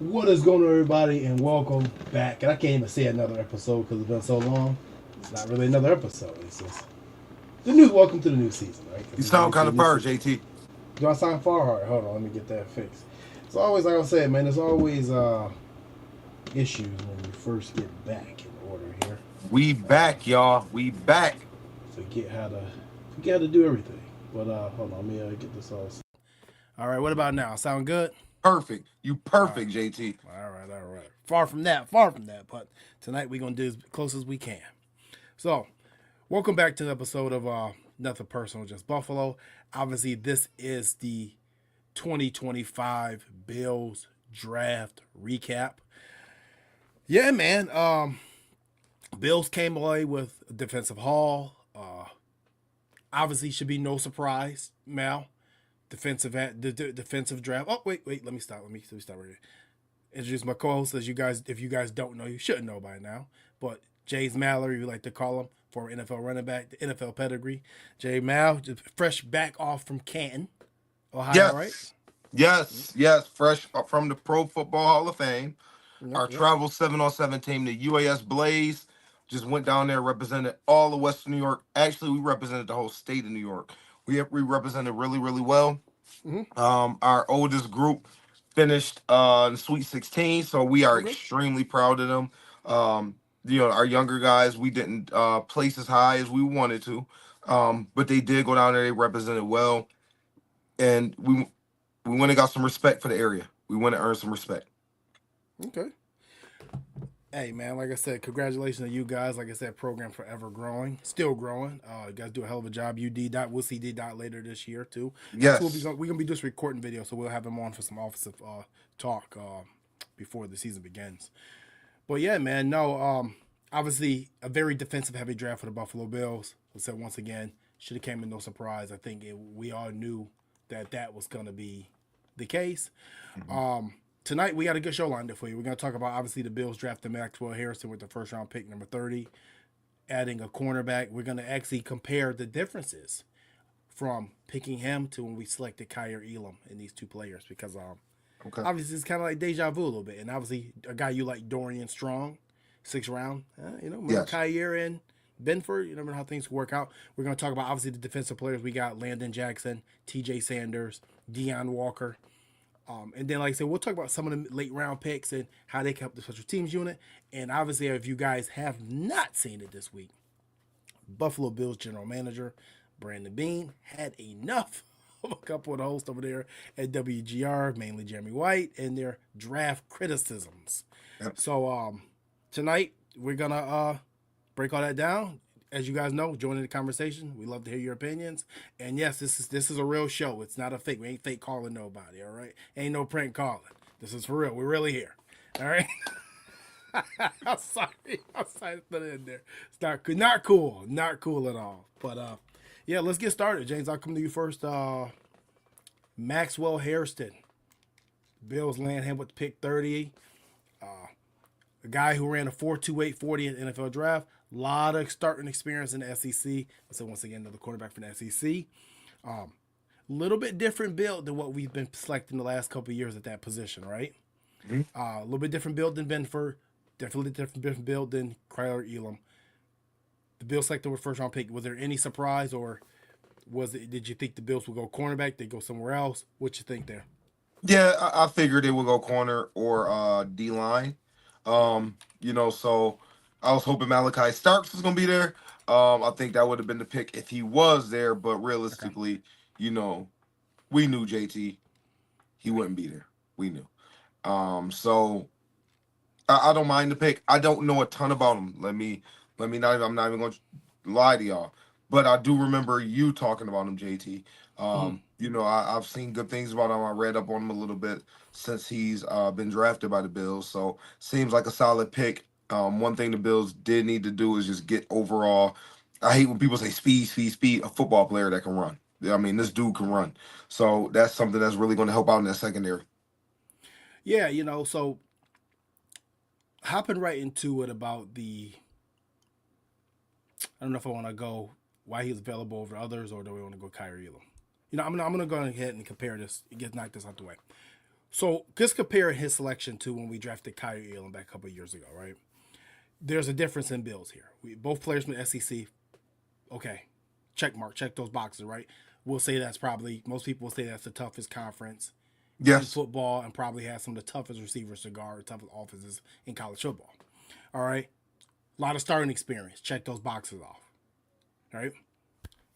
What is going on, everybody, and welcome back. And I can't even say another episode because it's been so long. It's not really another episode. It's just the new. Welcome to the new season, right? You Because we're sound into kind the of new far, season. JT. Do I sound far hard? Hold on, let me get that fixed. It's always like I said, man. There's always issues when we first get back in order here. We Uh, back, y'all. We back. forget how to forget how to do everything. But hold on, let me get this all. All right, what about now? Sound good? Perfect. You All right. perfect, JT. All right, all right. Far from that, far from that. But tonight we're gonna do as close as we can. So, welcome back to the episode of Nothing Personal, Just Buffalo. Obviously, this is the 2025 Bills draft recap. Yeah, man. Bills came away with a defensive haul. Obviously, should be no surprise. Mal, defensive draft. Oh, wait. Let me stop. Let me stop right here. Introduce my co-host, as you guys, if you guys don't know, you should know by now. But Jay's Mallory, we like to call him, former NFL running back, the NFL pedigree. Jay Mal, just fresh back off from Canton, Ohio, right? Yes. Yes. Fresh from the Pro Football Hall of Fame. Yep, Our yep. travel 7-on-7 team, the UAS Blaze, just went down there, represented all of Western New York. Actually, we represented the whole state of New York. We represented really, really well. Mm-hmm. Our oldest group finished in Sweet 16, so we are Okay. extremely proud of them. Our younger guys, we didn't place as high as we wanted to, but they did go down there. They represented well, and we went and got some respect for the area. We went and earned some respect. Okay. Hey, man, like I said, congratulations to you guys. Like I said, program forever growing, still growing. You guys do a hell of a job. UD dot, we'll see D dot later this year too. Actually, Yes. we're gonna be just recording video, so we'll have him on for some offensive talk before the season begins. But yeah, man, no, obviously a very defensive heavy draft for the Buffalo Bills. I said once again, should have came in no surprise. I think we all knew that was going to be the case. Mhm. Tonight we got a good show lined up for you. We're going to talk about obviously the Bills drafted Maxwell Hairston with the first round pick number 30, adding a cornerback. We're going to actually compare the differences from picking him to when we selected Kyer Elam in these two players because Okay. obviously it's kind of like deja vu a little bit. And obviously a guy you like, Dorian Strong, 6th round. Remember Yes. Kyer and Benford. You never know how things work out. We're going to talk about obviously the defensive players. We got Landon Jackson, T.J. Sanders, Deion Walker. And then, like I said, we'll talk about some of the late round picks and how they help the special teams unit. And obviously, if you guys have not seen it this week, Buffalo Bills general manager Brandon Beane had enough of a couple of the hosts over there at WGR, mainly Jeremy White, and their draft criticisms. Yep. So tonight we're gonna break all that down. As you guys know, join in the conversation. We love to hear your opinions. And yes, this is a real show. It's not a fake. We ain't fake calling nobody. All right, ain't no prank calling. This is for real. We're really here. All right. I'm sorry. I'm sorry to put it in there. It's not cool at all. But yeah, let's get started. James, I'll come to you first. Maxwell Hairston, Bills land him with pick 30. A guy who ran a 4.28 in the NFL draft. A lot of starting experience in the SEC. So once again, another quarterback from the SEC. Little bit different build than what we've been selecting the last couple of years at that position, right? Mhm. A little bit different build than Benford. Definitely different build than Kyer Elam. The Bills selected with first round pick. Was there any surprise, or was it? Did you think the Bills would go cornerback? They go somewhere else? What you think there? Yeah, I figured they would go corner or D line. So I was hoping Malachi Starks was gonna be there. I think that would have been the pick if he was there, but Okay. realistically, you know, we knew JT he Yeah. wouldn't be there. We knew. So I don't mind the pick. I don't know a ton about him. Let me not. I'm not even going to lie to y'all. But I do remember you talking about him, JT. Mm-hmm. I've seen good things about him. I read up on him a little bit since he's been drafted by the Bills. So seems like a solid pick. One thing the Bills did need to do is just get overall. I hate when people say speed, speed, speed. A football player that can run. I mean, this dude can run. So that's something that's really going to help out in that secondary. Yeah, so hopping right into it about I don't know if I want to go why he's available over others or do we want to go Kyrie Elam. I'm gonna go ahead and compare this. Get knock this out the way. So just compare his selection to when we drafted Kyrie Elam back a couple of years ago, right? There's a difference in builds here. We both players from the SEC. Okay, check mark, check those boxes, right? We'll say that's probably most people will say that's the toughest conference in Yes. football and probably has some of the toughest receivers to guard, toughest offenses in college football. All right, a lot of starting experience. Check those boxes off. All right,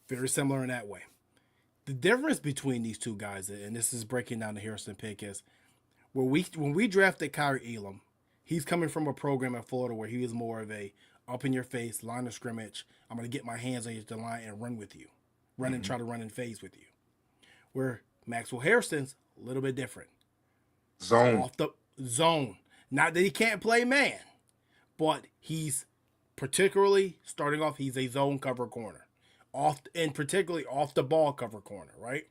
very similar in that way. The difference between these two guys, and this is breaking down the Hairston pick, is when we drafted Kyrie Elam, he's coming from a program in Florida where he was more of a up in your face line of scrimmage. I'm going to get my hands on the line and run with you, run and try to run in phase with you. Where Maxwell Hairston's a little bit different, Zone. off the zone. Not that he can't play man, but he's particularly starting off. He's a zone cover corner, off and particularly off the ball cover corner, right?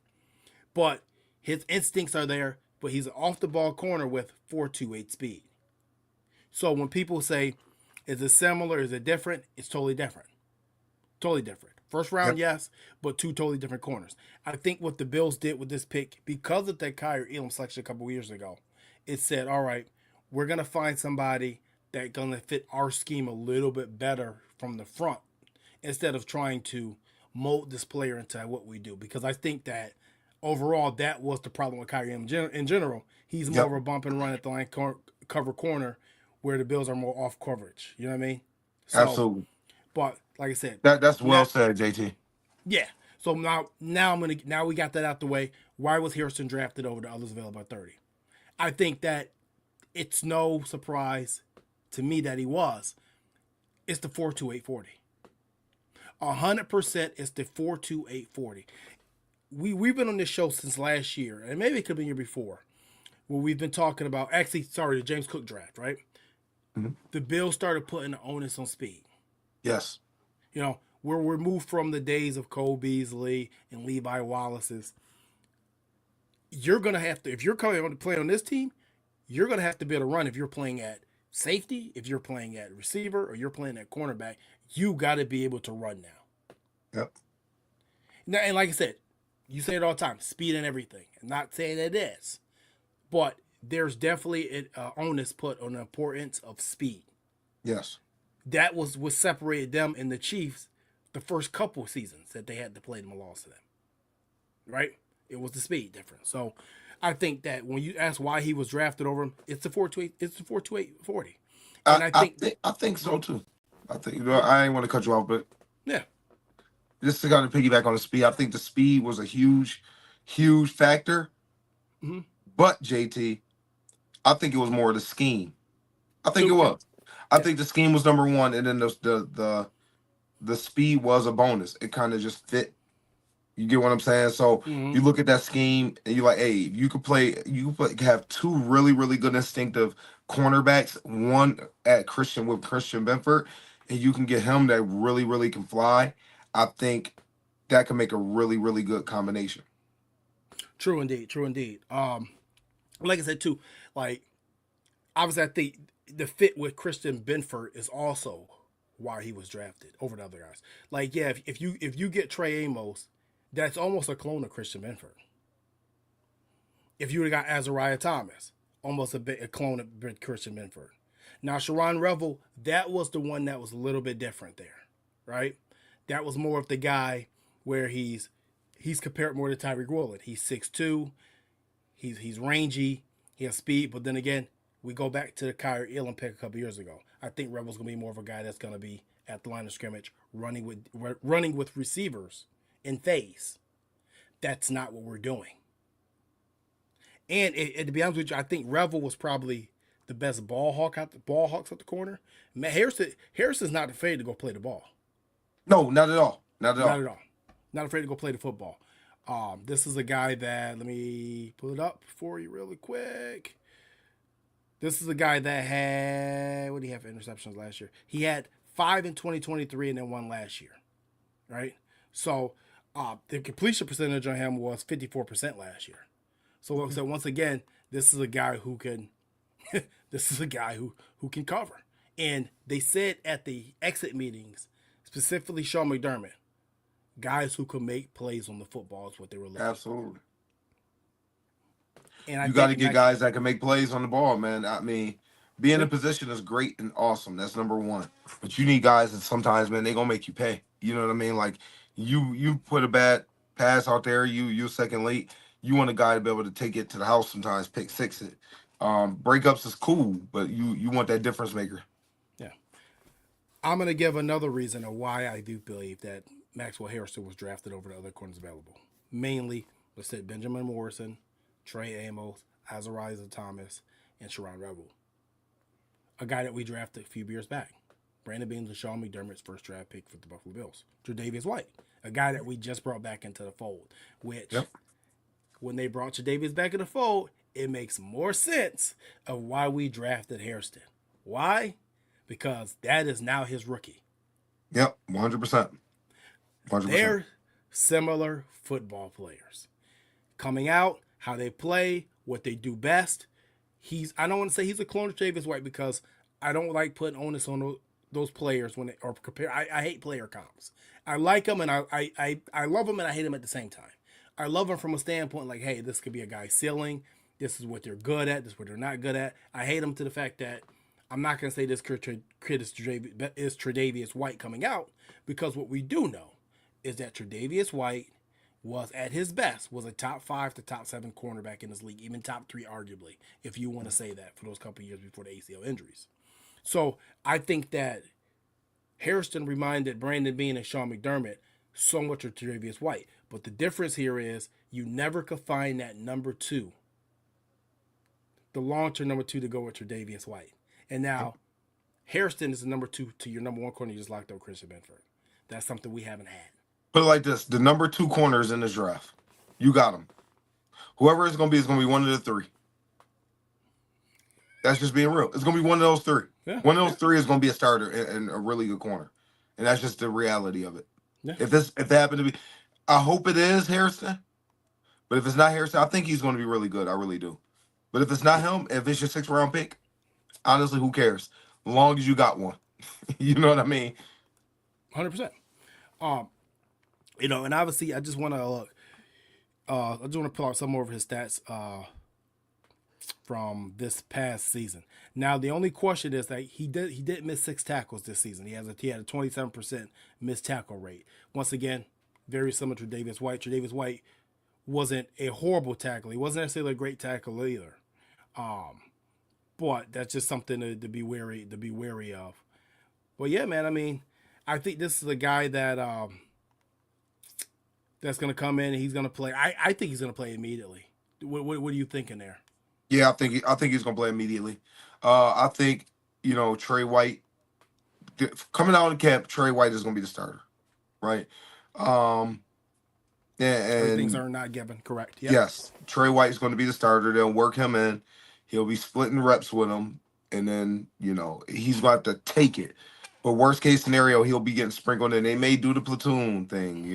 But his instincts are there. But he's an off the ball corner with 4.28 speed. So when people say, is it similar? Is it different? It's totally different. Totally different. First round, Yep. yes, but two totally different corners. I think what the Bills did with this pick, because of that Kyrie Elam selection a couple of years ago, it said, all right, we're going to find somebody that's going to fit our scheme a little bit better from the front instead of trying to mold this player into what we do. Because I think that overall, that was the problem with Kyrie in general. He's more Yep. of a bump and run at the line cover corner where the Bills are more off coverage. You know what I mean? So, Absolutely. but like I said, That's well not, said, JT. yeah. So now we got that out the way. Why was Hairston drafted over the others available at 30? I think that it's no surprise to me that he was. It's the 4.2840. 100% it's the 4.2840. We've been on this show since last year, and maybe it could have been year before, where we've been talking about the James Cook draft, right? Mm-hmm. The Bills started putting the onus on speed. Yes. You know, we're removed from the days of Cole Beasley and Levi Wallace's. You're gonna have to, if you're coming on to play on this team, you're gonna have to be able to run. If you're playing at safety, if you're playing at receiver, or you're playing at cornerback, you got to be able to run now. Yep. Now, and like I said, you say it all the time, speed and everything. I'm not saying it is, but there's definitely an onus put on the importance of speed. Yes. That was what separated them and the Chiefs the first couple seasons that they had to play them and lost to them. Right? It was the speed difference. So I think that when you ask why he was drafted over him, it's the 4.2840. And I think so too. I think I ain't want to cut you off, but yeah. just to kind of piggyback on the speed, I think the speed was a huge factor. Mm-hmm. But JT, I think it was more the scheme. I think it was. I think the scheme was number one, and then the speed was a bonus. It kind of just fit. You get what I'm saying? So you look at that scheme and you're like, hey, you could have two really, really good instinctive cornerbacks, one at Christian Benford, and you can get him that really, really can fly. I think that can make a really, really good combination. True indeed. Like I said too, like obviously I think the fit with Christian Benford is also why he was drafted over the other guys. Like, yeah, if you get Trey Amos, that's almost a clone of Christian Benford. If you would have got Azariah Thomas, almost a clone of Christian Benford. Now, Sharon Revel, that was the one that was a little bit different there, right? That was more of the guy where he's compared more to Tyreek Woolen. He's 6'2", he's rangy, he has speed, but then again, we go back to the Kyrie Elam pick a couple years ago. I think Revel's going to be more of a guy that's going to be at the line of scrimmage, running with receivers in phase. That's not what we're doing. And to be honest with you, I think Revel was probably the best ball hawks at the corner. Man, Harrison's not afraid to go play the ball. No, not at all. Not at all. Not afraid to go play the football. This is a guy that, let me pull it up for you really quick. This is a guy that had, what did he have for interceptions last year? He had 5 in 2023 and then 1 last year, right? So the completion percentage on him was 54% last year. So once again, this is a guy who can, who can cover. And they said at the exit meetings, specifically Sean McDermott, guys who can make plays on the football is what they were looking Absolutely. And I You got to think get Max, guys that can make plays on the ball, man. I mean, being yeah, in position is great and awesome. That's number one. But you need guys that sometimes, man, they gonna make you pay. You know what I mean? Like you put a bad pass out there, you second late. You want a guy to be able to take it to the house sometimes, pick six it. Breakups is cool, but you want that difference maker. yeah. I'm gonna give another reason of why I do believe that Maxwell Hairston was drafted over the other corners available. Mainly, let's say Benjamin Morrison, Trey Amos, Azariah Thomas, and Sharon Rebel. A guy that we drafted a few years back. Brandon Beane and Sean McDermott's first draft pick for the Buffalo Bills. Tre'Davious White, a guy that we just brought back into the fold. Which, Yep. when they brought Tre'Davious back in the fold, it makes more sense of why we drafted Hairston. Why? Because that is now his rookie. Yep. 100%. 100%. They're similar football players. Coming out, how they play, what they do best. I don't want to say he's a clone of Tre'Davious White because I don't like putting onus on those players when they or compare. I hate player comps. I like them and I love them and I hate them at the same time. I love them from a standpoint like, hey, this could be a guy's ceiling. This is what they're good at. This is what they're not good at. I hate them to the fact that I'm not going to say this kid is Tre'Davious White coming out because what we do know is that Tre'Davious White was at his best, was a top 5 to top 7 cornerback in this league, even top 3 arguably, if you want to say that for those couple of years before the ACL injuries. So I think that Hairston reminded Brandon Beane and Sean McDermott so much of Tre'Davious White. But the difference here is you never could find that number 2, the long-term number 2 to go with Tre'Davious White. And now Hairston is the number 2 to your number 1 corner. You just locked up Christian Benford. That's something we haven't had. Put it like this: the number 2 corners in this draft, you got them. Whoever it's gonna be is gonna be one of the 3. That's just being real. It's gonna be one of those 3. Yeah. One of those 3 is gonna be a starter and a really good corner, and that's just the reality of it. Yeah. If it happened to be, I hope it is Hairston. But if it's not Hairston, I think he's gonna be really good. I really do. But if it's not him, if it's your 6th round pick, honestly, who cares? As long as you got one, you know what I mean. 100%. And obviously, I just want to look. I just want to pull out some more of his stats from this past season. Now, the only question is that he did miss 6 tackles this season. He had a 27% missed tackle rate. Once again, very similar to Tre'Davious White. Tre'Davious White wasn't a horrible tackle. He wasn't necessarily a great tackle either. But that's just something to be wary of. But yeah, man. I mean, I think this is a guy that that's going to come in and he's going to play. I think he's going to play immediately. What are you thinking there? Yeah, I think he's gonna play immediately. I think Trey White coming out of camp. Trey White is gonna be the starter, right? And Things are not given, correct? Yep. Yes, Trey White is going to be the starter. They'll work him in. He'll be splitting reps with him, and then he's about to take it. But worst case scenario, he'll be getting sprinkled in. They may do the platoon thing,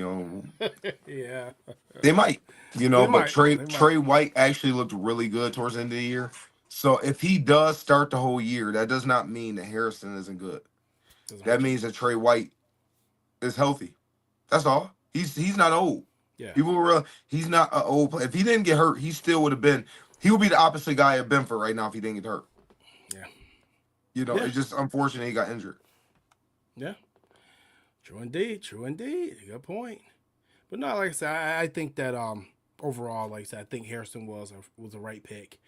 Yeah. They might, They but might. Trey White actually looked really good towards the end of the year. So if he does start the whole year, that does not mean that Hairston isn't good. That means that Trey White is healthy. That's all. He's not old. Yeah. He's not an old player. If he didn't get hurt, he still would have been. He would be the opposite guy of Benford right now if he didn't get hurt. Yeah. It's just unfortunate he got injured. Yeah. True indeed. Good point. But no, like I said, I think that overall, like I said, I think Hairston was a right pick.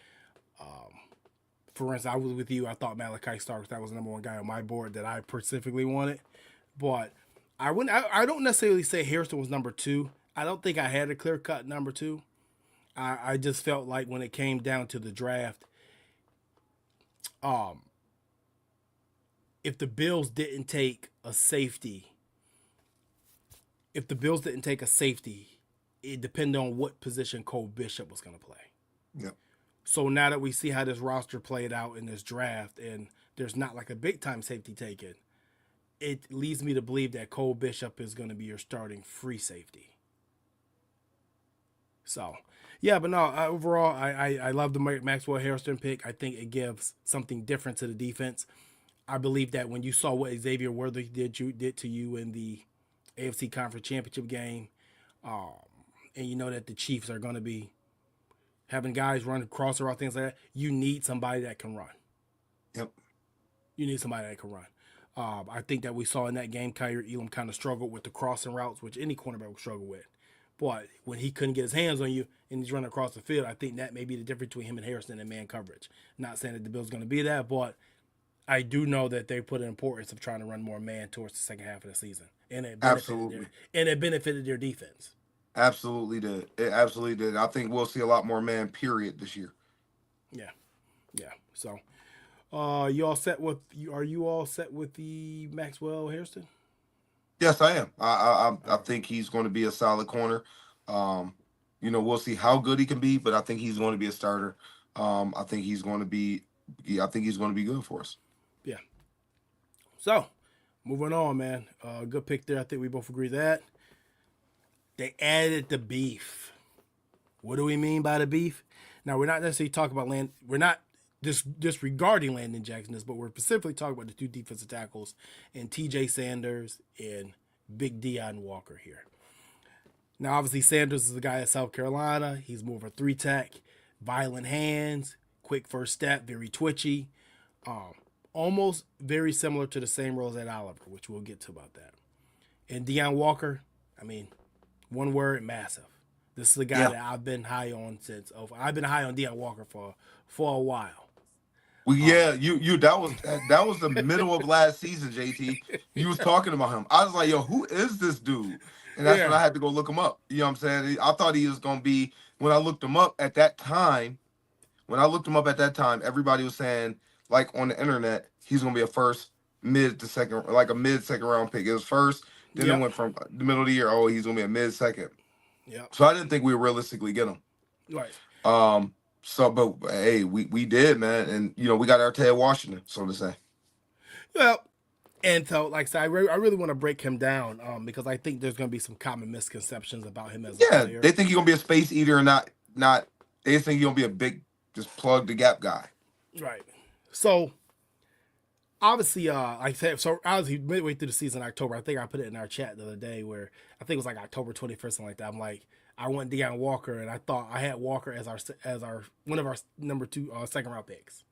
For instance, I was with you. I thought Malachi Starks, that was the number 1 guy on my board that I specifically wanted. But I don't necessarily say Hairston was number 2. I don't think I had a clear-cut number 2. I just felt like when it came down to the draft, if the Bills didn't take a safety, it depended on what position Cole Bishop was going to play. Yep. So now that we see how this roster played out in this draft and there's not like a big-time safety taken, it leads me to believe that Cole Bishop is going to be your starting free safety. So, yeah, but no, overall, I love the Maxwell Hairston pick. I think it gives something different to the defense. I believe that when you saw what Xavier Worthy did to you in the AFC Conference Championship game, and you know that the Chiefs are going to be having guys run crosser route, things like that. You need somebody that can run. Yep. You need somebody that can run. I think that we saw in that game, Kyrie Elam kind of struggled with the crossing routes, which any cornerback would struggle with. But when he couldn't get his hands on you and he's running across the field, I think that may be the difference between him and Hairston in man coverage. Not saying that the Bills going to be that, but I do know that they put an importance of trying to run more man towards the second half of the season, and Absolutely. it benefited their defense. Absolutely did. It absolutely did. I think we'll see a lot more man, period, this year. Yeah, yeah. So, you all set with you? Are you all set with the Maxwell Hairston? Yes, I am. I All right. think he's going to be a solid corner. Um, we'll see how good he can be, but I think he's going to be a starter. I think he's going to be. Yeah, I think he's going to be good for us. Yeah. So, moving on, man. Good pick there. I think we both agree that they added the beef. What do we mean by the beef? Now we're not necessarily talking about land. We're not disregarding Landon Jackson, but we're specifically talking about the two defensive tackles and T.J. Sanders and Big Deion Walker here. Now, obviously, Sanders is the guy at South Carolina. He's more of a three tech, violent hands, quick first step, very twitchy, almost very similar to the same roles at Oliver, which we'll get to about that. And Deion Walker, I mean, one word, massive. This is the guy Yeah. that I've been high on since. I've been high on Deion Walker for a while. Well, yeah, you that was the middle of last season, JT. You was talking about him. I was like, yo, who is this dude? And that's when Yeah, I had to go look him up. You know what I'm saying? I thought he was gonna be when I looked him up at that time. When I looked him up at that time, everybody was saying, like on the internet, he's gonna be a first, mid to second, like a mid second round pick. It was first, then it yep, went from the middle of the year. Oh, he's gonna be a mid second. yep, So I didn't think we would realistically get him. right. Um, but hey, we did, man, and we got our Ted Washington, so to say. Well, and so, like I said, I really want to break him down because I think there's going to be some common misconceptions about him as a Yeah, player. they think he's gonna be a space eater and not. They think he's gonna be a big, just plug the gap guy. Right. So, obviously, like I said, so obviously midway through the season, October, I think I put it in our chat the other day where I think it was like October 21st, something like that. I'm like, I want Deion Walker, and I thought I had Walker as our one of our number two second round picks.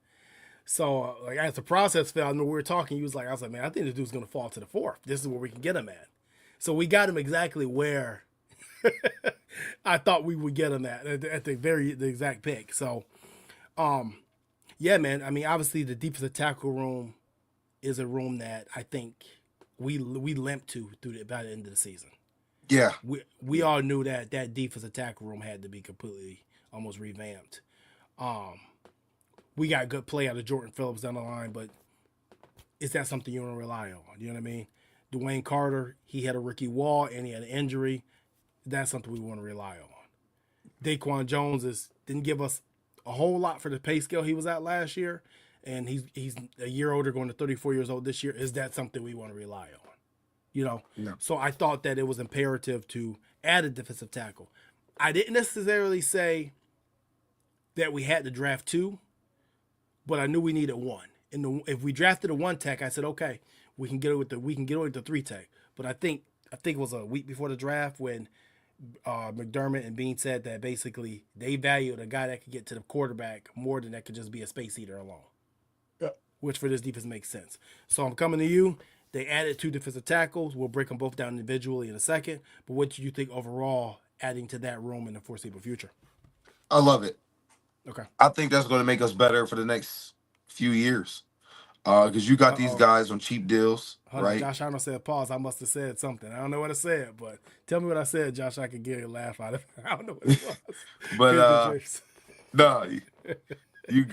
So, like as the process fell, I know we were talking. He was like, I was like, man, I think this dude's gonna fall to the fourth. This is where we can get him at. So we got him exactly where I thought we would get him at the exact pick. So, yeah, man. I mean, obviously the defensive tackle room is a room that I think we limped to by the end of the season. Yeah, We all knew that that defensive tackle room had to be completely almost revamped. Um, we got good play out of Jordan Phillips down the line, but is that something you want to rely on? You know what I mean? Dwayne Carter, he had a rookie wall and he had an injury. That's something we want to rely on. Daquan Jones didn't give us a whole lot for the pay scale he was at last year, and he's a year older, going to 34 years old this year. Is that something we want to rely on? You know, no, so I thought that it was imperative to add a defensive tackle. I didn't necessarily say that we had to draft two, but I knew we needed one. And if we drafted a one tech, I said okay, we can get away with the three tech. But I think it was a week before the draft when McDermott and Beane said that basically they valued a guy that could get to the quarterback more than that could just be a space eater alone, yeah, which for this defense makes sense. So I'm coming to you. They added two defensive tackles. We'll break them both down individually in a second. But what do you think overall adding to that room in the foreseeable future? I love it. Okay. I think that's going to make us better for the next few years. Because you got these Uh-oh. guys on cheap deals, Hold on. right? Josh Arnold said pause. I must have said something. I don't know what I said, but tell me what I said, Josh. I can get a laugh out of it. I don't know what it was. But Good, good tricks. no, you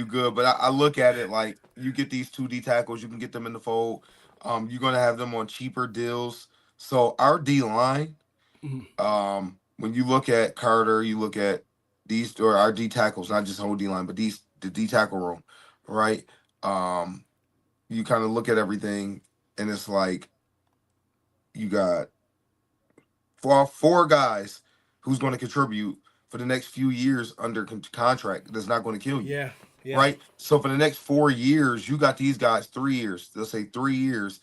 good. But I look at it like you get these 2D tackles, you can get them in the fold. You're gonna have them on cheaper deals. So our D line, Mhm. when you look at Carter, you look at these or our D tackles, not just whole D line, but the D tackle room, right? Um, you kind of look at everything, and it's like you got four guys who's going to contribute for the next few years under contract. That's not going to kill you, Yeah, yeah, right? So for the next 4 years, you got these guys 3 years. Let's say 3 years.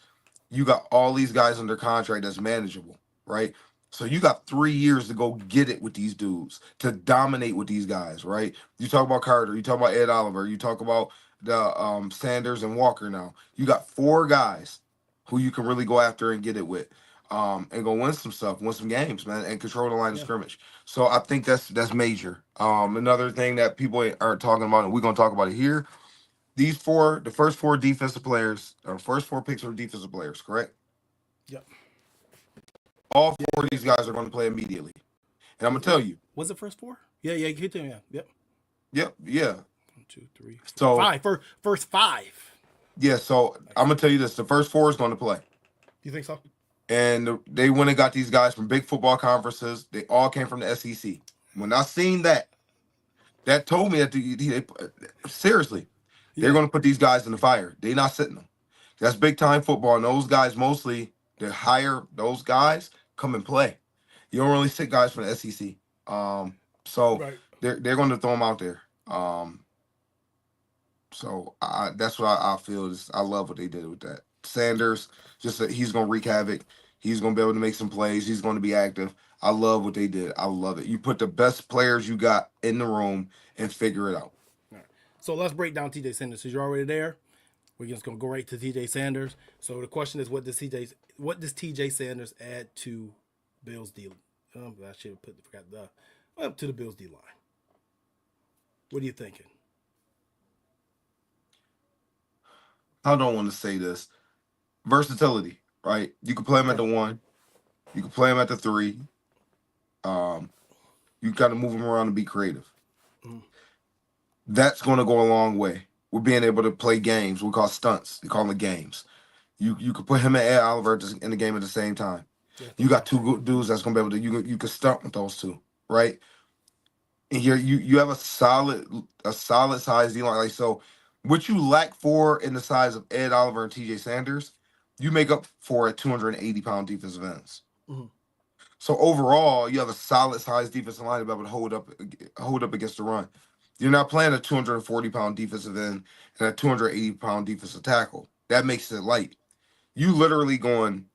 You got all these guys under contract that's manageable, right? So you got 3 years to go get it with these dudes, to dominate with these guys, right? You talk about Carter, you talk about Ed Oliver, you talk about the Sanders and Walker now. You got 4 guys who you can really go after and get it with. And go win some stuff, win some games, man, and control the line of Yeah. scrimmage. So I think that's major. Another thing that people aren't talking about, and we're gonna talk about it here. The first 4 defensive players, or first 4 picks are defensive players, correct? Yep. All Yeah. 4 of these guys are going to play immediately. And I'm gonna tell you, Was it first 4? Yeah, yeah, hit them. Yeah, yep. yeah. 1, 2, 3, 4, So 5. First 5. yeah, so I'm gonna tell you this: the first 4 is going to play, You think so? and they went and got these guys from big football conferences. They all came from the SEC. When I seen that, that told me that seriously, they're Yeah. going to put these guys in the fire. They're not sitting them. That's big time football, and those guys mostly they hire those guys come and play. You don't really sit guys from the SEC. So Right. they're going to throw them out there. So that's what I feel is I love what they did with that. Sanders, just that he's gonna wreak havoc. He's gonna be able to make some plays. He's gonna be active. I love what they did. I love it. You put the best players you got in the room and figure it out. All right. So let's break down TJ Sanders. Since you're already there, we're just gonna go right to TJ Sanders. So the question is, what does TJ Sanders add to Bills D? I should have forgot the up to the Bills D line. What are you thinking? I don't want to say this. Versatility, right? You can play him at Okay. the 1. You can play him at the 3. Um, you kind of move him around and be creative. Mm. That's going to go a long way. We're being able to play games. We call stunts. They call them games. You could put him and Ed Oliver in the game at the same time. Yeah, You got 2 good dudes that's gonna be able to you can stunt with those 2, right? And you have a solid size D line. Like so, what you lack for in the size of Ed Oliver and TJ Sanders, you make up for at 280-pound defensive ends. Mm-hmm. So overall, you have a solid size defensive line to be able to hold up against the run. You're not playing a 240-pound defensive end and a 280-pound defensive tackle. That makes it light. You literally going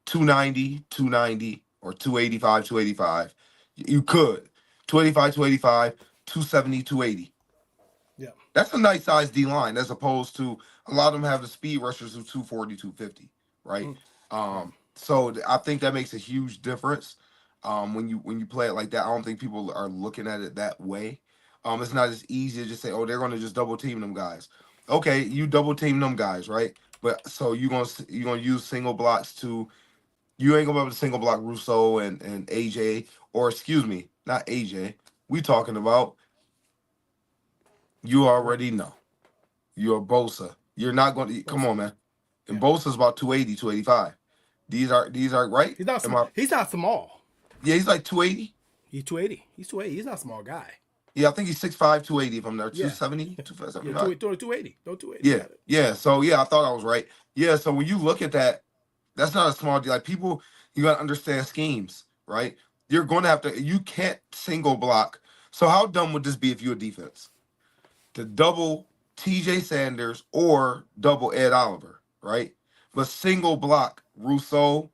290, 290, or 285, 285. You could. 285, 285, 270, 280. Yeah. That's a nice size D line as opposed to a lot of them have the speed rushers of 240, 250, right? Mm. Right. So I think that makes a huge difference when you play it like that. I don't think people are looking at it that way. It's not as easy to just say, oh, they're going to just double team them guys. Okay, you double team them guys, right? But so you're gonna use single blocks to you ain't gonna be able to single block Rousseau and AJ, or excuse me, not AJ. We talking about you already know. You're Bosa. You're not going to come Also, on, man. And yeah. Bosa's about 280, 285. These are right. He's not Am I? he's not small. Yeah, he's like 280. He's 280. He's 280. He's not a small guy. Yeah, I think he's 6'5", 280 if I'm there. Yeah. 270, Yeah, 275. 280. Don't 280. You Yeah, got it. yeah. So yeah, I thought I was right. Yeah, so when you look at that, that's not a small deal. Like people, you gotta understand schemes, right? You're going to have to. You can't single block. So how dumb would this be if you're a defense to double T.J. Sanders or double Ed Oliver, right? But single block Rousseau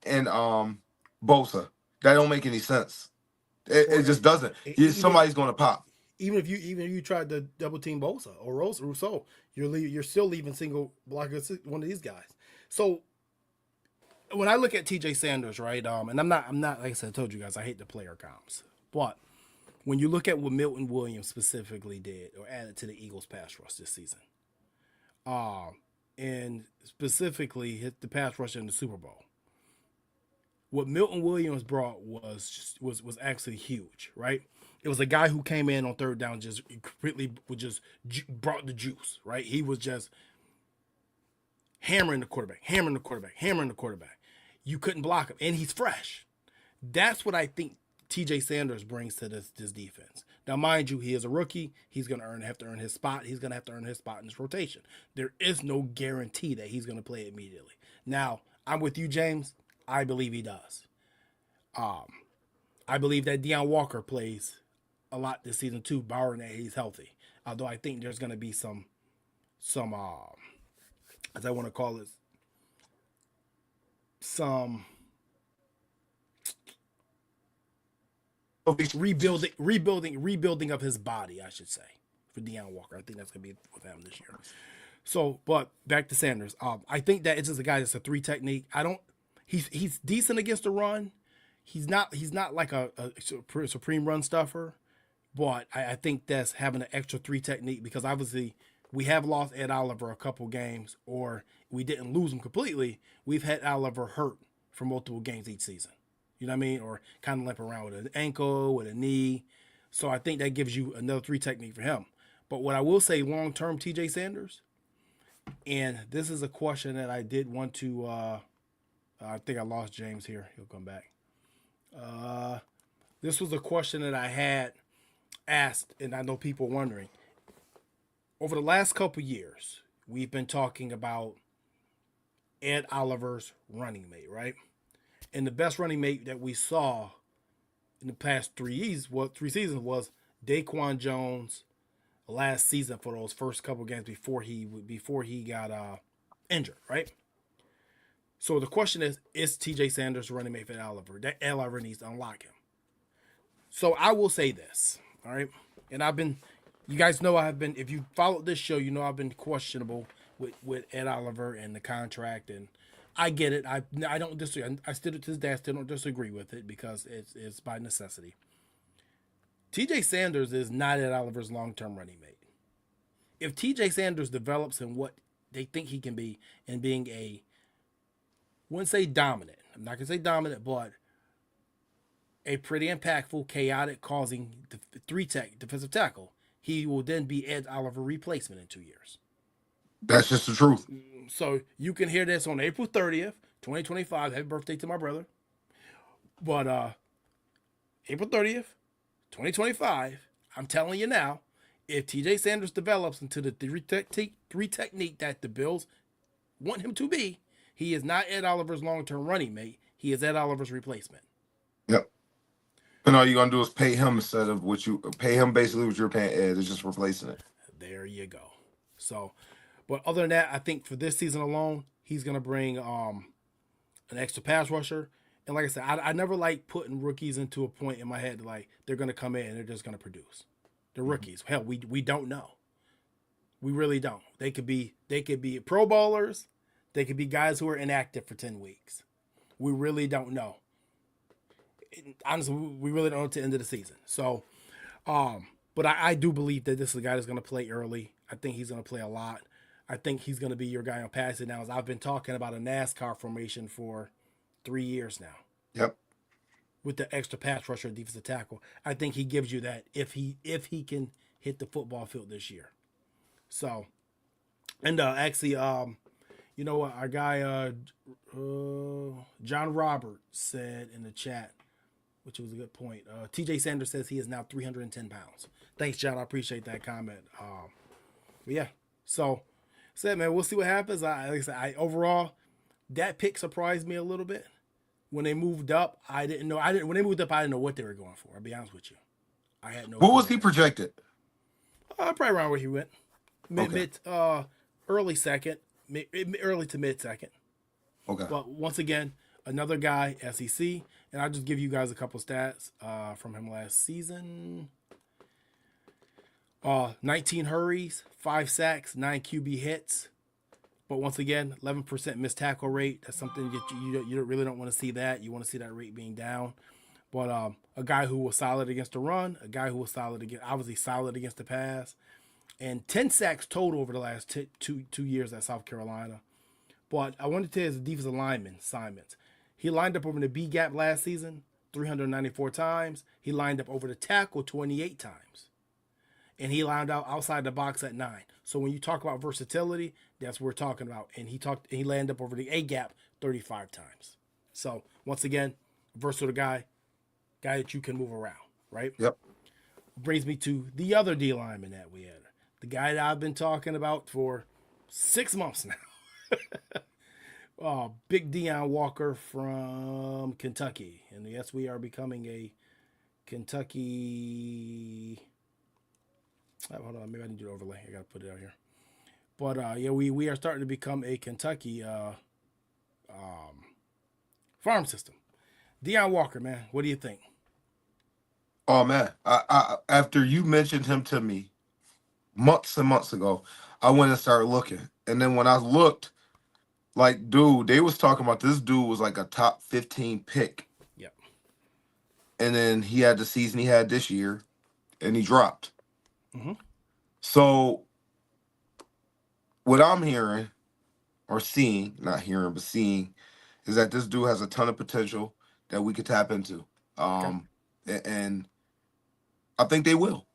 and Bosa. That don't make any sense. It Or just doesn't. Somebody's going to pop. even if you tried to double team Bosa or Rousseau, you're still leaving single blockers one of these guys. So when I look at TJ Sanders, right, and I'm not like I said, I told you guys I hate the player comps, but when you look at what Milton Williams specifically did or added to the Eagles pass rush this season, and specifically hit the pass rush in the Super Bowl, what Milton Williams brought was actually huge, right? It was a guy who came in on third down just completely brought the juice, right? He was just hammering the quarterback, hammering the quarterback, hammering the quarterback. You couldn't block him, and he's fresh. That's what I think TJ Sanders brings to this defense. Now, mind you, he is a rookie. He's going to have to earn his spot. He's going to have to earn his spot in this rotation. There is no guarantee that he's going to play immediately. Now, I'm with you, James. I believe he does. I believe that Deion Walker plays a lot this season too, barring that he's healthy. Although I think there's going to be some as I want to call it, some rebuilding of his body, I should say, for Deion Walker. I think that's gonna be with him this year. So, but back to Sanders. I think that it's just a guy that's a 3 technique. He's decent against the run. He's not like a supreme run stuffer, but I think that's having an extra 3 technique, because obviously we have lost Ed Oliver a couple games, or we didn't lose him completely. We've had Oliver hurt for multiple games each season. You know what I mean? Or kind of limp around with an ankle, with a knee. So I think that gives you another 3 technique for him. But what I will say, long-term TJ Sanders, and this is a question that I did want to, I think I lost James here. He'll come back. This was a question that I had asked, and I know people wondering. Over the last couple years, we've been talking about Ed Oliver's running mate, right? And the best running mate that we saw in the past 3 seasons was Daquan Jones last season for those first couple games before he got injured, right? So the question is TJ Sanders running mate for Ed Oliver? That Ed Oliver needs to unlock him. So I will say this, all right? And you guys know if you followed this show, you know I've been questionable with Ed Oliver and the contract, and I get it. I don't disagree. I still to this day I still don't disagree with it, because it's by necessity. TJ Sanders is not Ed Oliver's long-term running mate. If TJ Sanders develops in what they think he can be, and being I wouldn't say dominant. I'm not gonna say dominant, but a pretty impactful, chaotic, causing 3-tech defensive tackle, he will then be Ed Oliver replacement in 2 years. That's just the truth. So you can hear this on April 30th, 2025. Happy birthday to my brother. But April 30th, 2025, I'm telling you now, if TJ Sanders develops into the 3 technique that the Bills want him to be, he is not Ed Oliver's long-term running mate. He is Ed Oliver's replacement. Yep. And all you're going to do is pay him instead of pay him basically what you're paying Ed. It's just replacing it. There you go. So, but other than that, I think for this season alone, he's going to bring an extra pass rusher. And like I said, I never like putting rookies into a point in my head like they're going to come in and they're just going to produce. They're rookies. Hell, we don't know. We really don't. They could be Pro Bowlers. They could be guys who are inactive for 10 weeks. We really don't know. Honestly, we really don't know to the end of the season. So, but I do believe that this is a guy that's going to play early. I think he's going to play a lot. I think he's going to be your guy on passing now. As I've been talking about a NASCAR formation for 3 years now. Yep. With the extra pass rusher, defensive tackle, I think he gives you that if he can hit the football field this year. So, and actually, you know what, our guy John Robert said in the chat, which was a good point. TJ Sanders says he is now 310 pounds. Thanks, John. I appreciate that comment. But yeah, so said, man, we'll see what happens. Like I said, overall, that pick surprised me a little bit. When they moved up, I didn't know. When they moved up, I didn't know what they were going for. I'll be honest with you. I had no. What was he projected? Probably around where he went. Early second, early to mid second. Okay. But once again, another guy, SEC, and I'll just give you guys a couple stats from him last season. 19 hurries, 5 sacks, 9 QB hits. But once again, 11% missed tackle rate. That's something that you really don't want to see that. You want to see that rate being down. But a guy who was solid against the run, a guy who was solid against the pass, and 10 sacks total over the last two years at South Carolina. But I wanted to tell you his defensive lineman assignments. He lined up over the B gap last season 394 times. He lined up over the tackle 28 times. And he lined out outside the box at 9. So when you talk about versatility, that's what we're talking about. And he landed up over the A gap 35 times. So once again, versatile guy that you can move around, right? Yep. Brings me to the other D lineman that we had. The guy that I've been talking about for 6 months now. Big Deion Walker from Kentucky. And yes, we are becoming a Kentucky... Hold on, maybe I need to overlay. I got to put it out here. But, yeah, we are starting to become a Kentucky farm system. Deion Walker, man, what do you think? Oh man, I after you mentioned him to me months and months ago, I went and started looking, and then when I looked, like, dude, they was talking about this dude was like a top 15 pick, Yep. and then he had the season he had this year, and he dropped. Mm-hmm. So what I'm hearing or seeing, not hearing but seeing, is that this dude has a ton of potential that we could tap into. Okay. And I think they will.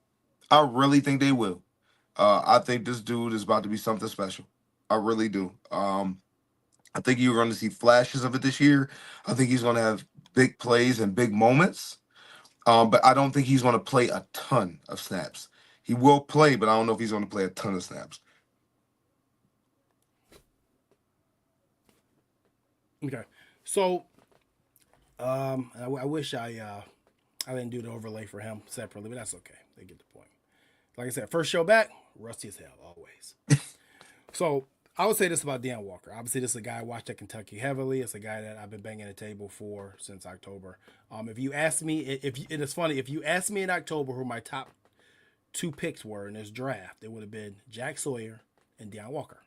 I really think they will. I think this dude is about to be something special. I really do. I think you're going to see flashes of it this year. I think he's going to have big plays and big moments. But I don't think he's going to play a ton of snaps. He will play, but I don't know if he's going to play a ton of snaps. Okay. So, I wish I didn't do the overlay for him separately, but that's okay. They get the point. Like I said, first show back, rusty as hell always. So I would say this about Deion Walker. Obviously, this is a guy I watched at Kentucky heavily. It's a guy that I've been banging the table for since October. If you ask me, and it's funny, if you asked me in October who my top two picks were in this draft, it would have been Jack Sawyer and Deion Walker.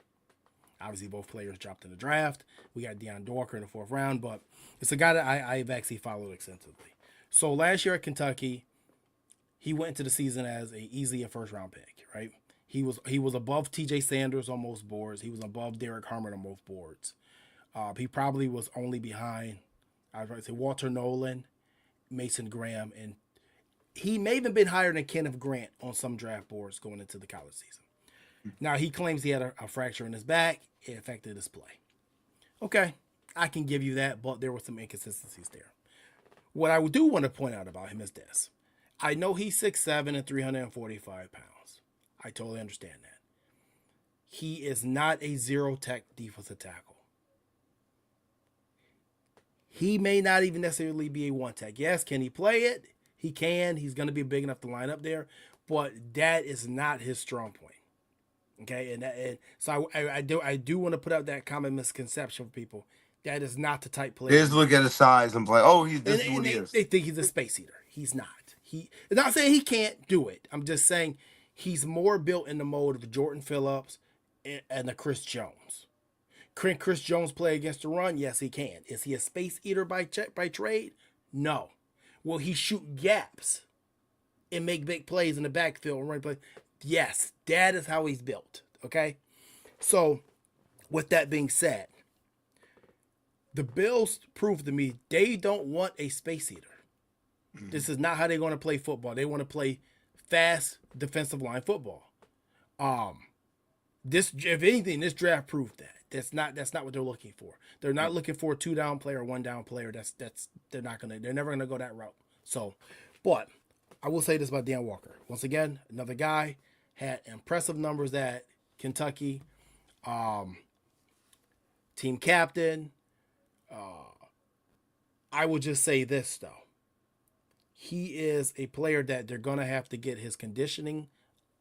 Obviously, both players dropped in the draft. We got Deion Walker in the fourth round, but it's a guy that I've actually followed extensively. So last year at Kentucky, he went into the season as easily a first round pick, right? He was above T.J. Sanders on most boards. He was above Derek Harmon on most boards. He probably was only behind, I would say, Walter Nolan, Mason Graham, and he may even been higher than Kenneth Grant on some draft boards going into the college season. Now he claims he had a fracture in his back. It affected his play. Okay, I can give you that, but there were some inconsistencies there. What I do want to point out about him is this. I know he's 6'7" and 345 pounds. I totally understand that. He is not a zero tech defensive tackle. He may not even necessarily be a one tech. Yes, can he play it? He can. He's going to be big enough to line up there, but that is not his strong point. Okay, and so I do want to put out that common misconception for people. That is not the type They player just look at his size and be like, oh, this is and what he they, is. they think he's a space eater. He's not. I'm not saying he can't do it. I'm just saying he's more built in the mode of Jordan Phillips and the Chris Jones. Can Chris Jones play against the run? Yes, he can. Is he a space eater by trade? No. Will he shoot gaps and make big plays in the backfield and run plays? Yes, that is how he's built. Okay? So, with that being said, the Bills proved to me they don't want a space eater. This is not how they're going to play football. They want to play fast defensive line football. This, if anything, this draft proved that. That's not what they're looking for. They're not looking for a 2-down player, 1-down player. They're never gonna go that route. So, but I will say this about Dan Walker. Once again, another guy had impressive numbers at Kentucky. Team captain. I will just say this though. He is a player that they're gonna have to get his conditioning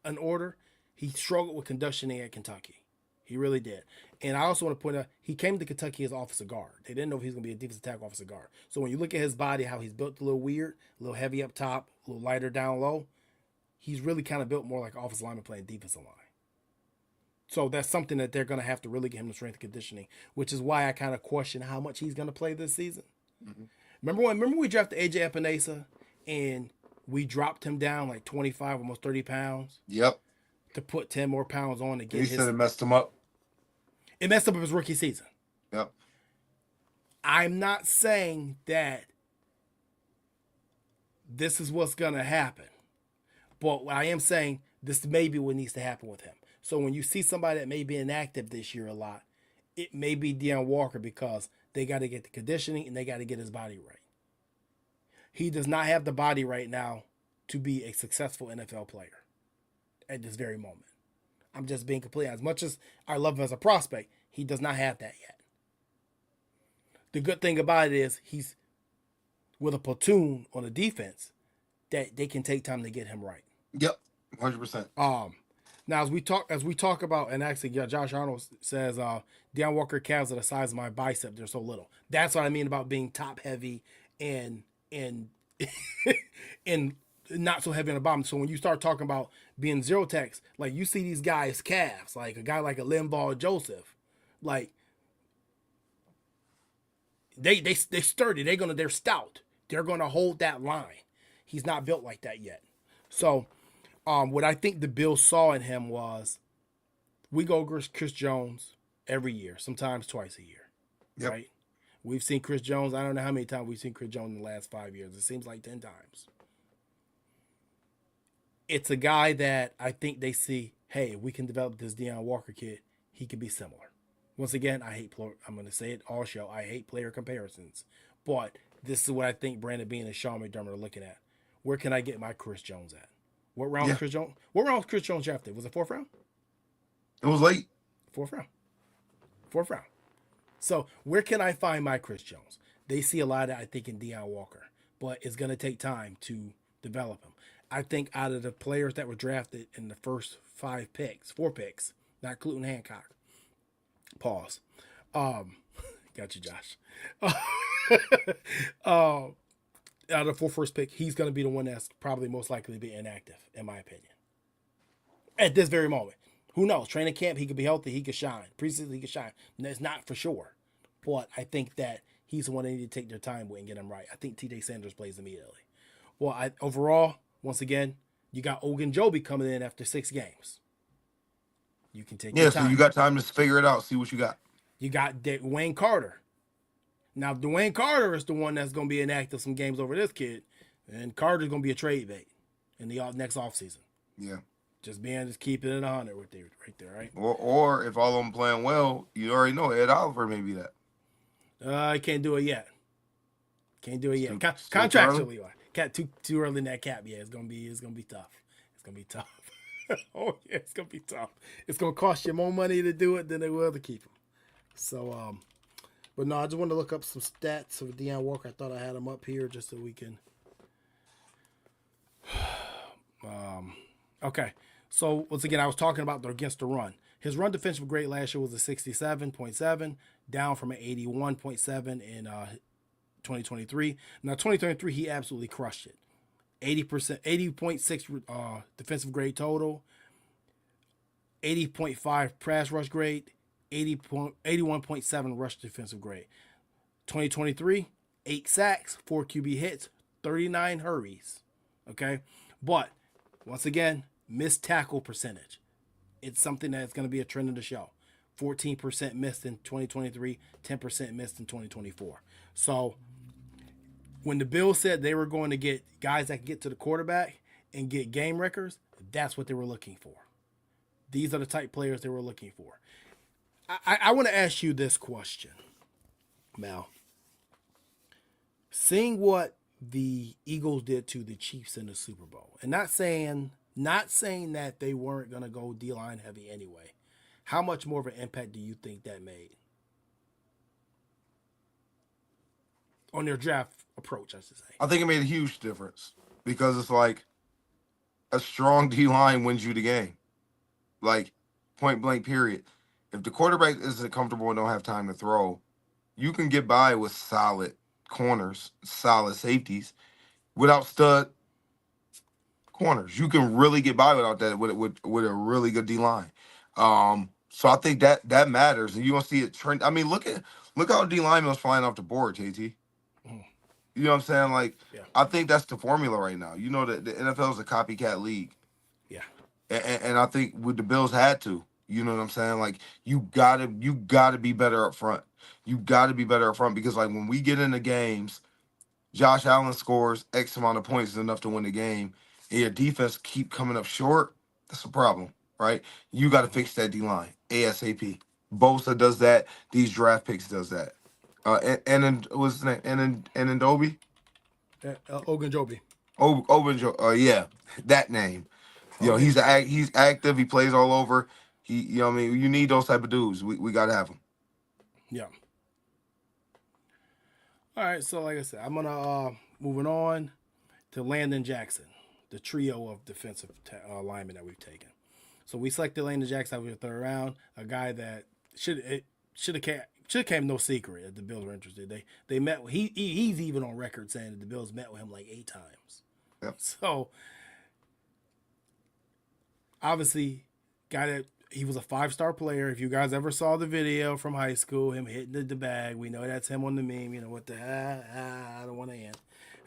in order. He struggled with conditioning at Kentucky. He really did. And I also want to point out, he came to Kentucky as offensive guard. They didn't know if he was going to be a defensive tackle offensive guard. So when you look at his body, how he's built a little weird, a little heavy up top, a little lighter down low, he's really kind of built more like an offensive lineman playing defensive line. So that's something that they're going to have to really get him to strength and conditioning, which is why I kind of question how much he's going to play this season. Mm-hmm. Remember we drafted AJ Epinesa and we dropped him down like 25, almost 30 pounds? Yep. To put 10 more pounds on to get he said it messed him up. It messed up his rookie season. Yep. I'm not saying that this is what's going to happen. But I am saying this may be what needs to happen with him. So when you see somebody that may be inactive this year a lot, it may be Deion Walker because they got to get the conditioning and they got to get his body right. He does not have the body right now to be a successful NFL player at this very moment. I'm just being complete. As much as I love him as a prospect, he does not have that yet. The good thing about it is he's with a platoon on the defense that they can take time to get him right. Yep, 100%. Now as we talk about, and actually, Josh Arnold says, Deion Walker calves are the size of my bicep. They're so little. That's what I mean about being top heavy and in not so heavy on the bottom. So when you start talking about being zero techs, like you see these guys calves, like a guy like a Limbaugh Joseph, like they sturdy. They're stout. They're gonna hold that line. He's not built like that yet. So what I think the Bills saw in him was we go Chris Jones every year, sometimes twice a year, Yep. right? We've seen Chris Jones. I don't know how many times we've seen Chris Jones in the last 5 years. It seems like 10 times. It's a guy that I think they see, hey, we can develop this Deion Walker kid. He could be similar. Once again, I'm going to say it all show. I hate player comparisons. But this is what I think Brandon Beane and Sean McDermott are looking at. Where can I get my Chris Jones at? What round was Chris Jones? What round was Chris Jones drafted? Was it fourth round? It was late. Fourth round. Fourth round. So where can I find my Chris Jones? They see a lot of that, I think, in Deion Walker. But it's going to take time to develop him. I think out of the players that were drafted in the first four picks, not including Hancock. Pause. Got you, Josh. Out of the four first pick, he's going to be the one that's probably most likely to be inactive, in my opinion. At this very moment. Who knows? Training camp, he could be healthy, he could shine. Preseason, he could shine. That's not for sure. But I think that he's the one they need to take their time with and get him right. I think TJ Sanders plays immediately. Well, overall, once again, you got Ogunjobi coming in after 6 games. You can take your time. So you got time to figure it out, see what you got. You got Dwayne Carter. Now, if Dwayne Carter is the one that's going to be inactive some games over this kid, and Carter's going to be a trade bait in the next offseason. Yeah. Just keeping it 100 with you right there, right? Or if all of them playing well, you already know Ed Oliver may be that. I can't do it yet. Still Contractually, too early in that cap. Yeah, it's gonna be tough. It's gonna be tough. Oh yeah, it's gonna be tough. It's gonna cost you more money to do it than it will to keep him. So, but no, I just wanted to look up some stats of Deion Walker. I thought I had him up here just so we can. Okay. So once again, I was talking about against the run. His run defensive grade last year was a 67.7, down from an 81.7 in 2023. Now 2023, he absolutely crushed it. 80.6 defensive grade total, 80.5 pass rush grade, 81.7 rush defensive grade. 2023, 8 sacks, 4 QB hits, 39 hurries. Okay, but once again, missed tackle percentage. It's something that's going to be a trend of the show. 14% missed in 2023, 10% missed in 2024. So when the Bills said they were going to get guys that can get to the quarterback and get game records, that's what they were looking for. These are the type players they were looking for. I want to ask you this question, Mal. Seeing what the Eagles did to the Chiefs in the Super Bowl, and not saying that they weren't going to go D-line heavy anyway. How much more of an impact do you think that made on their draft approach, I should say? I think it made a huge difference because it's like a strong D-line wins you the game. Like, point blank, period. If the quarterback isn't comfortable and don't have time to throw, you can get by with solid corners, solid safeties, without stud corners. You can really get by without that with a really good D line. So I think that matters, and you're gonna see it trend. I mean, look how D linemen was flying off the board, JT. You know what I'm saying? Like, yeah. I think that's the formula right now. You know that the NFL is a copycat league. Yeah. And I think with the Bills had to. You know what I'm saying? Like, you gotta be better up front. You gotta be better up front because like when we get into games, Josh Allen scores X amount of points is enough to win the game. And your defense keep coming up short, that's a problem, right? You got to fix that D-line ASAP. Bosa does that. These draft picks does that. And what's his name? And Ogunjobi? Ogunjobi. Yeah, that name. You know, he's active. He plays all over. You know what I mean? You need those type of dudes. We got to have them. Yeah. All right, so like I said, I'm going to moving on to Landon Jackson, the trio of defensive linemen that we've taken. So we selected Landon Jackson over the third round, a guy that should have came no secret that the Bills were interested. They met. He's even on record saying that the Bills met with him like 8 times. Yep. So obviously, got it. He was a 5-star player. If you guys ever saw the video from high school, him hitting the bag, we know that's him on the meme. You know what the I don't want to end.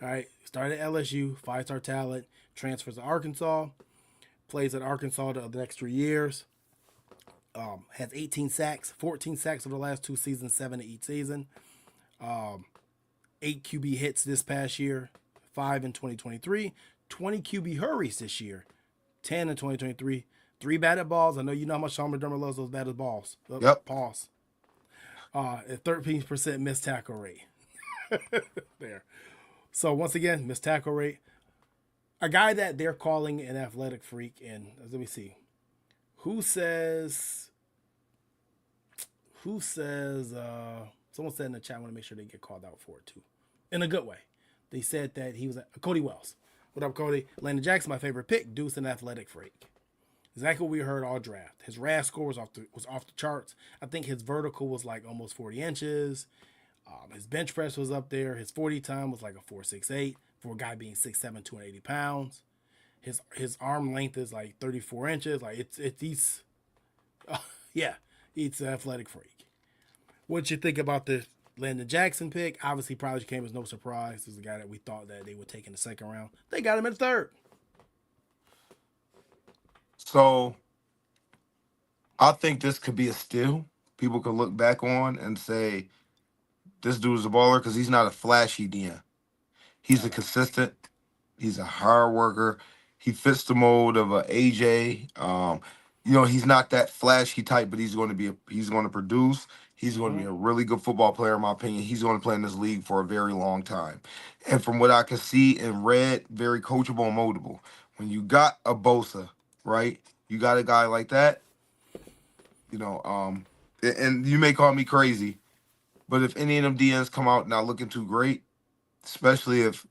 All right, started at LSU, 5-star talent, transfers to Arkansas, plays at Arkansas the next 3 years. Has 18 sacks, 14 sacks over the last 2 seasons, 7 to each season. 8 QB hits this past year, 5 in 2023, 20 QB hurries this year, 10 in 2023, 3 batted balls. I know you know how much Sean McDermott loves those batted balls. Yep. Pause. A 13% missed tackle rate. There. So once again, missed tackle rate. A guy that they're calling an athletic freak, and let me see. Who says someone said in the chat, I want to make sure they get called out for it too. In a good way. They said that he was Cody Wells. What up, Cody? Landon Jackson, my favorite pick. Deuce, an athletic freak. Exactly what we heard all draft. His RAS score was off the charts. I think his vertical was like almost 40 inches. His bench press was up there. His 40 time was like a 4.68 for a guy being 6'7", 280 pounds. His arm length is like 34 inches. Like he's yeah, he's an athletic freak. What you think about the Landon Jackson pick? Obviously, probably came as no surprise. This is a guy that we thought that they would take in the second round. They got him in the third. So I think this could be a steal. People could look back on and say, this dude is a baller because he's not a flashy DN. He's a consistent. He's a hard worker. He fits the mold of a AJ. He's not that flashy type, but he's going to produce. He's going to be a really good football player, in my opinion. He's going to play in this league for a very long time. And from what I can see and read, very coachable and moldable. When you got a Bosa, right? You got a guy like that, and you may call me crazy, but if any of them DNs come out not looking too great, especially if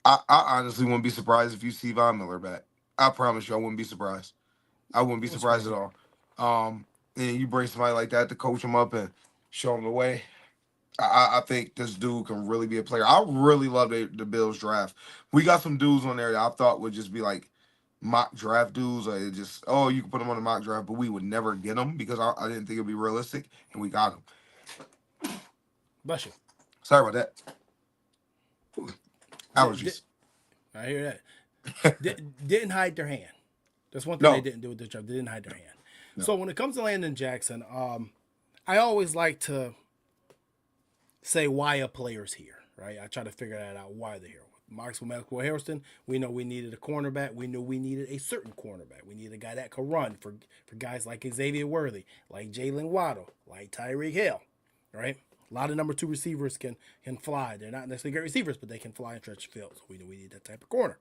I honestly wouldn't be surprised if you see Von Miller back. I promise you, I wouldn't be surprised. I wouldn't be surprised at all. And you bring somebody like that to coach him up and show him the way. I think this dude can really be a player. I really love the Bills draft. We got some dudes on there that I thought would just be like mock draft dudes, or you can put them on the mock draft, but we would never get them because I didn't think it'd be realistic, and we got them. Bless you. Sorry about that. Allergies. I hear that. Didn't hide their hand. That's one thing they didn't do with this draft. They didn't hide their hand. No. So when it comes to Landon Jackson, I always like to say why a player's here, right? I try to figure that out, why they're here. Maxwell Hairston, we know we needed a cornerback. We knew we needed a certain cornerback. We needed a guy that could run for guys like Xavier Worthy, like Jalen Waddle, like Tyreek Hill, right? A lot of number 2 receivers can fly. They're not necessarily great receivers, but they can fly and stretch the field. So we knew we needed that type of corner.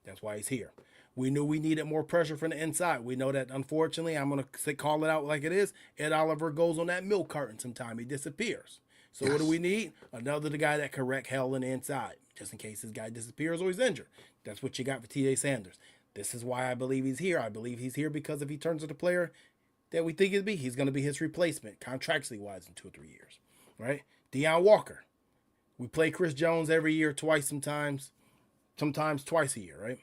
That's why he's here. We knew we needed more pressure from the inside. We know that, unfortunately, I'm going to call it out like it is, Ed Oliver goes on that milk carton sometime. He disappears. So What do we need? Another guy that can wreck hell on the inside, just in case this guy disappears or he's injured. That's what you got for TJ Sanders. This is why I believe he's here. I believe he's here because if he turns into the player that we think he's going to be his replacement, contractually wise, in 2 or 3 years. Right? Deion Walker. We play Chris Jones every year, sometimes twice a year, right?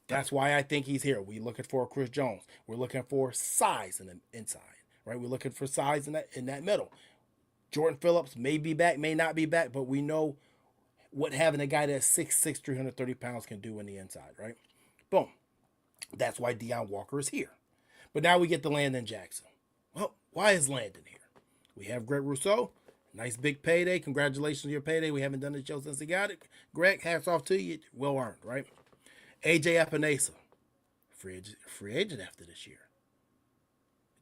That's why I think he's here. We're looking for Chris Jones. We're looking for size in the inside, right? We're looking for size in that middle. Jordan Phillips may be back, may not be back, but we know what having a guy that's 6'6", 330 pounds can do in the inside, right? Boom. That's why Deion Walker is here. But now we get to Landon Jackson. Well, why is Landon here? We have Greg Rousseau. Nice big payday. Congratulations on your payday. We haven't done the show since he got it. Greg, hats off to you. Well earned, right? AJ Epinesa, free agent after this year.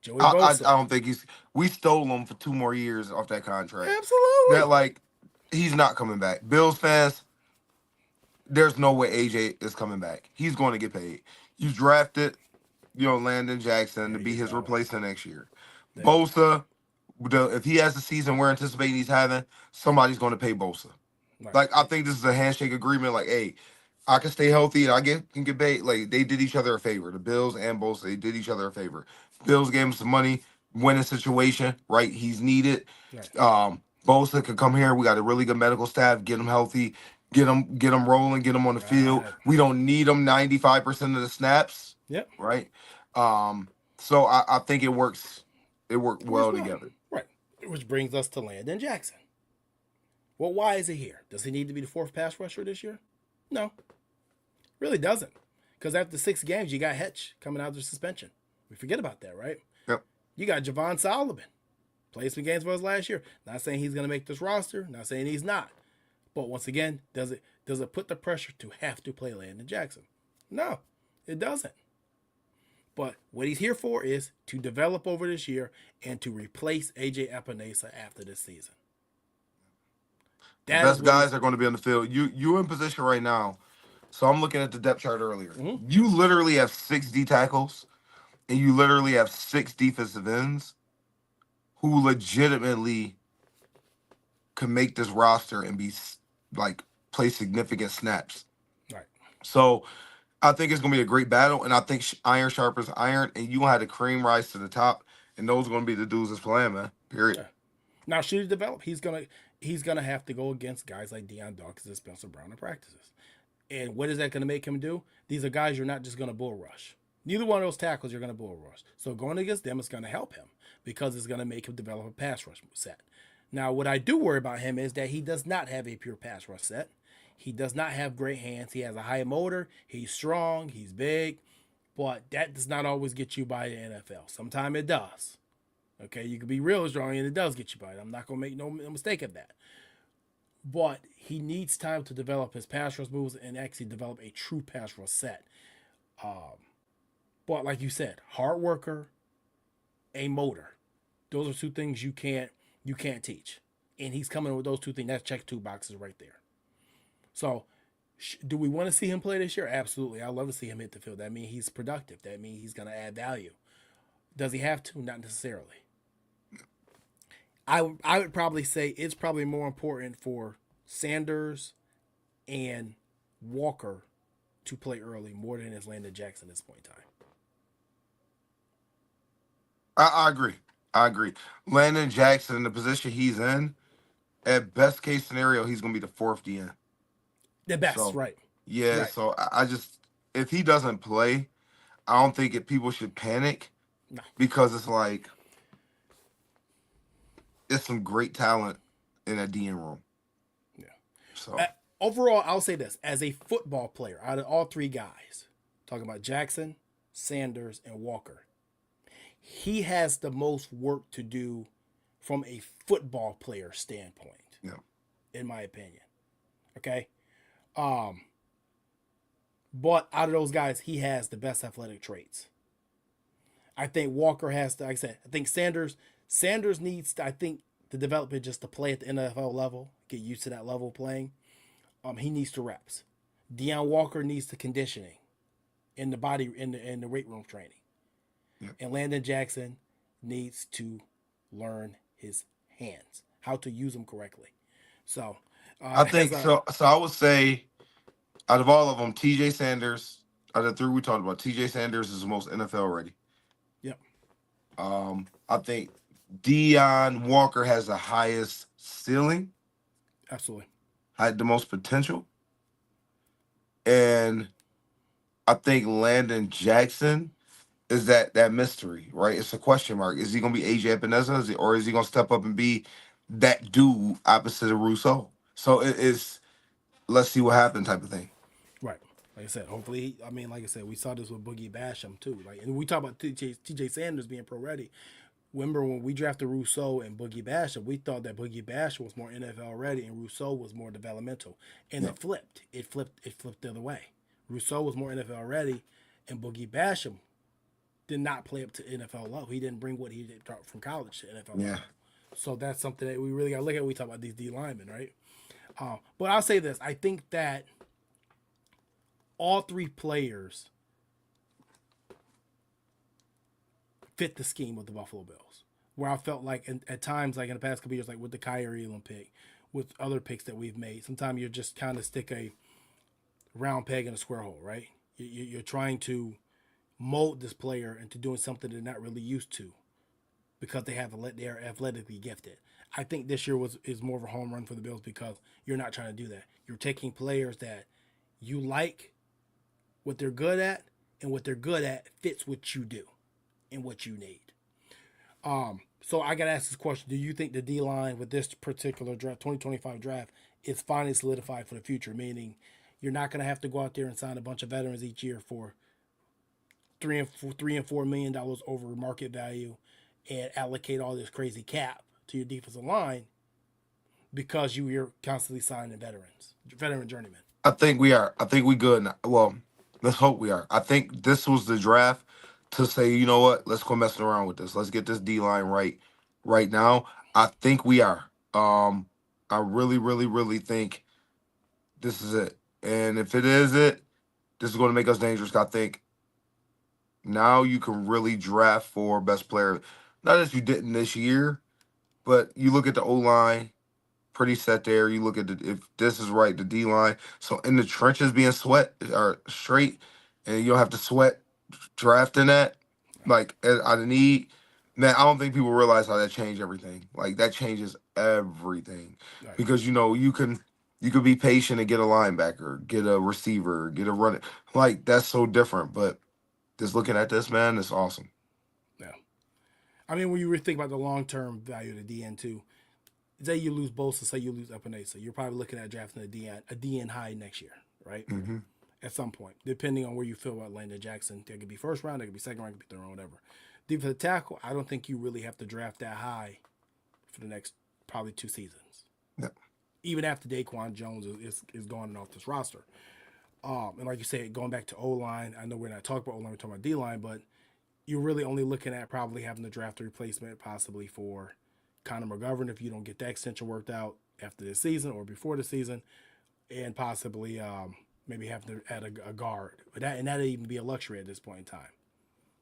Joey Bosa. I don't think we stole him for 2 more years off that contract. Absolutely. He's not coming back. Bills fans, there's no way AJ is coming back. He's going to get paid. You drafted, Landon Jackson to be his replacement next year. Bosa, if he has the season we're anticipating he's having, somebody's going to pay Bosa. Right. I think this is a handshake agreement. Hey, I can stay healthy and I can get paid. They did each other a favor. The Bills and Bosa, they did each other a favor. Bills gave him some money, winning situation, right? He's needed. Right. Bosa could come here. We got a really good medical staff. Get him healthy. get them rolling, get them on the field. Right. We don't need them 95% of the snaps, Yep. right? So I think it works. It worked It works well well. together. Right. Which brings us to Landon Jackson. Well, why is he here? Does he need to be the fourth pass rusher this year? No, really doesn't. Because after 6 games, you got Hetch coming out of suspension. We forget about that, right? Yep. You got Javon Solomon. Played some games for us last year. Not saying he's going to make this roster. Not saying he's not. But once again, does it put the pressure to have to play Landon Jackson? No, it doesn't. But what he's here for is to develop over this year and to replace AJ Epinesa after this season. The best guys are going to be on the field. You're in position right now. So I'm looking at the depth chart earlier. Mm-hmm. You literally have 6 D tackles, and you literally have 6 defensive ends who legitimately can make this roster and be like play significant snaps. Right. So I think it's going to be a great battle, and I think iron sharpens iron, and you had to cream rise to the top, and those are going to be the dudes that's playing, man. Period. Yeah. Now, should he develop, he's gonna have to go against guys like Deion Dawkins and Spencer Brown in practices. And what is that going to make him do? These are guys you're not just going to bull rush. Neither one of those tackles you're going to bull rush. So going against them is going to help him because it's going to make him develop a pass rush set. Now, what I do worry about him is that he does not have a pure pass rush set. He does not have great hands. He has a high motor. He's strong. He's big. But that does not always get you by the NFL. Sometimes it does. Okay, you can be real strong and it does get you by it. I'm not going to make no mistake of that. But he needs time to develop his pass rush moves and actually develop a true pass rush set. But like you said, hard worker, a motor. Those are 2 things you can't teach. And he's coming with those 2 things. That's check 2 boxes right there. So do we want to see him play this year? Absolutely. I'd love to see him hit the field. That means he's productive. That means he's going to add value. Does he have to? Not necessarily. I would probably say it's probably more important for Sanders and Walker to play early more than it's Landon Jackson at this point in time. I agree. Landon Jackson, in the position he's in, at best case scenario, he's going to be the 4th DN. The best, right. Yeah, right. So I just, if he doesn't play, I don't think people should panic. No. Because it's like, it's some great talent in that DN room. Yeah. So overall, I'll say this. As a football player, out of all 3 guys, talking about Jackson, Sanders, and Walker, he has the most work to do from a football player standpoint. Yeah. In my opinion. Okay? But out of those guys, he has the best athletic traits. I think Walker has to, like I said, I think Sanders needs to, I think, the development just to play at the NFL level, get used to that level of playing. He needs to reps. Deion Walker needs the conditioning in the body, in the weight room training. Yeah. And Landon Jackson needs to learn his hands, how to use them correctly. So I think so I would say out of all of them, TJ Sanders, out of the 3 we talked about, TJ Sanders is the most NFL ready. Yep. I think Deion Walker has the highest ceiling. Absolutely. Had the most potential. And I think Landon Jackson is that mystery, right? It's a question mark. Is he going to be AJ Epinesa, or is he going to step up and be that dude opposite of Rousseau? So it's let's see what happens type of thing. Right. Like I said, hopefully, like I said, we saw this with Boogie Basham too. Like, and we talk about TJ Sanders being pro ready. Remember when we drafted Rousseau and Boogie Basham, we thought that Boogie Basham was more NFL ready and Rousseau was more developmental. And It flipped. It flipped the other way. Rousseau was more NFL ready, and Boogie Basham did not play up to NFL level. He didn't bring what he did from college to NFL level. So that's something that we really got to look at when we talk about these D linemen, right? But I'll say this. I think that all 3 players fit the scheme of the Buffalo Bills, where I felt like at times, like in the past couple years, like with the Kyrie Elam pick, with other picks that we've made, sometimes you're just kind of stick a round peg in a square hole, right? You're trying to mold this player into doing something they're not really used to. because they're athletically gifted. I think this year is more of a home run for the Bills because you're not trying to do that. You're taking players that you like what they're good at, and what they're good at fits what you do and what you need. So I gotta ask this question: do you think the D line with this particular draft, 2025 draft, is finally solidified for the future? Meaning, you're not gonna have to go out there and sign a bunch of veterans each year for $3 and $4 million over market value, and allocate all this crazy cap to your defensive line because you're constantly signing veteran journeymen. I think we are. I think we good now. Well, let's hope we are. I think this was the draft to say, you know what, let's go messing around with this. Let's get this D line right now. I think we are. I really, really, really think this is it. And if it is it, this is going to make us dangerous. I think now you can really draft for best player. Not as you didn't this year, but you look at the O line, pretty set there. You look at if this is right, the D line. So in the trenches being sweat or straight, and you don't have to sweat drafting that. Like I need, man. I don't think people realize how that changed everything. Like that changes everything Right. because you could be patient and get a linebacker, get a receiver, get a runner. Like that's so different. But just looking at this, man, it's awesome. Yeah. I mean, when you really think about the long term value of the DN too, say you lose Bosa, say you lose Epinesa, you're probably looking at drafting a DN high next year, right? Hmm. At some point, depending on where you feel about Landon Jackson. That could be first round, that could be second round, it could be third round, whatever. Defensive tackle, I don't think you really have to draft that high for the next probably 2 seasons. Yeah. Even after Daquan Jones is gone off this roster. And like you said, going back to O line, I know we're not talking about O line, we're talking about D line, but you're really only looking at probably having to draft a replacement possibly for Connor McGovern if you don't get that extension worked out after this season or before the season, and possibly maybe having to add a guard. But that'd even be a luxury at this point in time.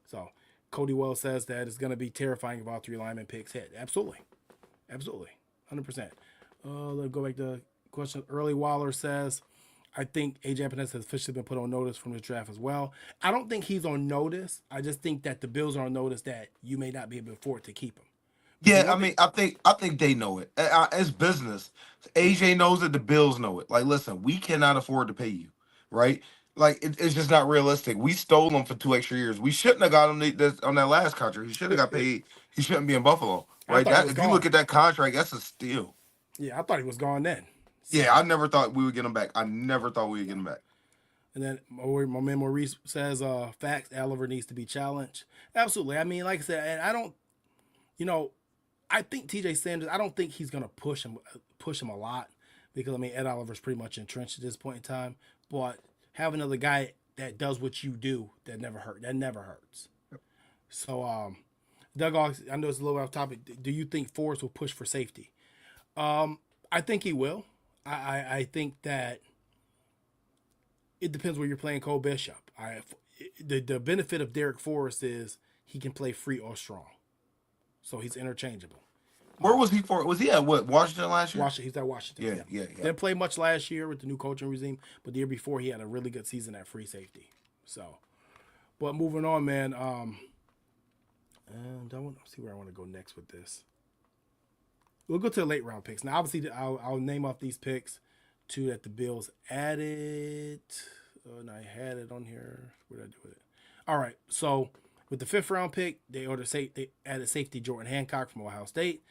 So Cody Wells says that it's going to be terrifying if all three lineman picks hit. Absolutely, absolutely, 100%. Let's go back to question. Early Waller says, I think AJ Epinesa has officially been put on notice from this draft as well. I don't think he's on notice. I just think that the Bills are on notice that you may not be able to afford to keep him. Because Yeah, I one thing, mean, I think they know it. It's business. AJ knows it. The Bills know it. Like, listen, we cannot afford to pay you, right? Like, it's just not realistic. We stole him for 2 extra years. We shouldn't have got him on that last contract. He should have got paid. He shouldn't be in Buffalo, I right? thought he That was if you look gone. at that contract, that's a steal. Yeah, I thought he was gone then. Yeah, So, I never thought we would get him back. I never thought we would get him back. and then my man Maurice says, facts, Oliver needs to be challenged. Absolutely. I mean, like I said, and I don't, you know, I think TJ Sanders, I don't think he's going to push him a lot because, I mean, Ed Oliver's pretty much entrenched at this point in time. But have another guy that does what you do that never hurts. So, Doug, I know it's a little off topic. Do you think Forrest will push for safety? I think he will. I think that it depends where you're playing Cole Bishop. The benefit of Derek Forrest is he can play free or strong, so he's interchangeable. Where was he for? Was he at what Washington last year? Washington, he's at Washington. Yeah, Yeah, yeah, yeah. didn't play much last year with the new coaching regime, but the year before he had a really good season at free safety. So, but moving on, man. And I want to see where I want to go next with this. We'll go to the late round picks. Now, obviously, I'll name off these picks. Two that the Bills added. Oh, and I had it on here. What did I do with it? All right. So with the fifth round pick, they added safety Jordan Hancock from Ohio State.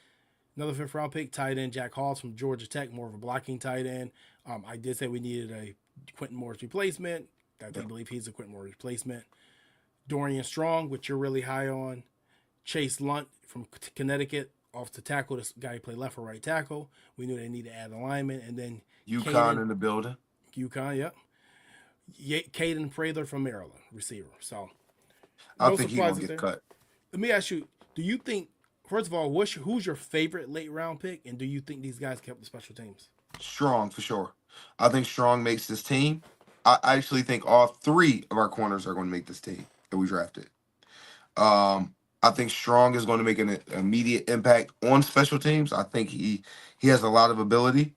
Another fifth round pick, tight end Jack Halls from Georgia Tech, more of a blocking tight end. I did say we needed a Quentin Morris replacement. I believe he's a Quentin Morris replacement. Dorian Strong, which you're really high on. Chase Lunt from Connecticut, off the tackle. This guy played left or right tackle. We knew they needed to add alignment. And then UConn in the building. UConn, yep. Caden Prather from Maryland, receiver. So, I no think he's gonna surprises get there. cut. Let me ask you, do you think, first of all, who's your favorite late round pick? And do you think these guys kept the special teams? Strong for sure. I think Strong makes this team. I actually think all three of our corners are going to make this team that we drafted. I think Strong is going to make an immediate impact on special teams. I think he has a lot of ability.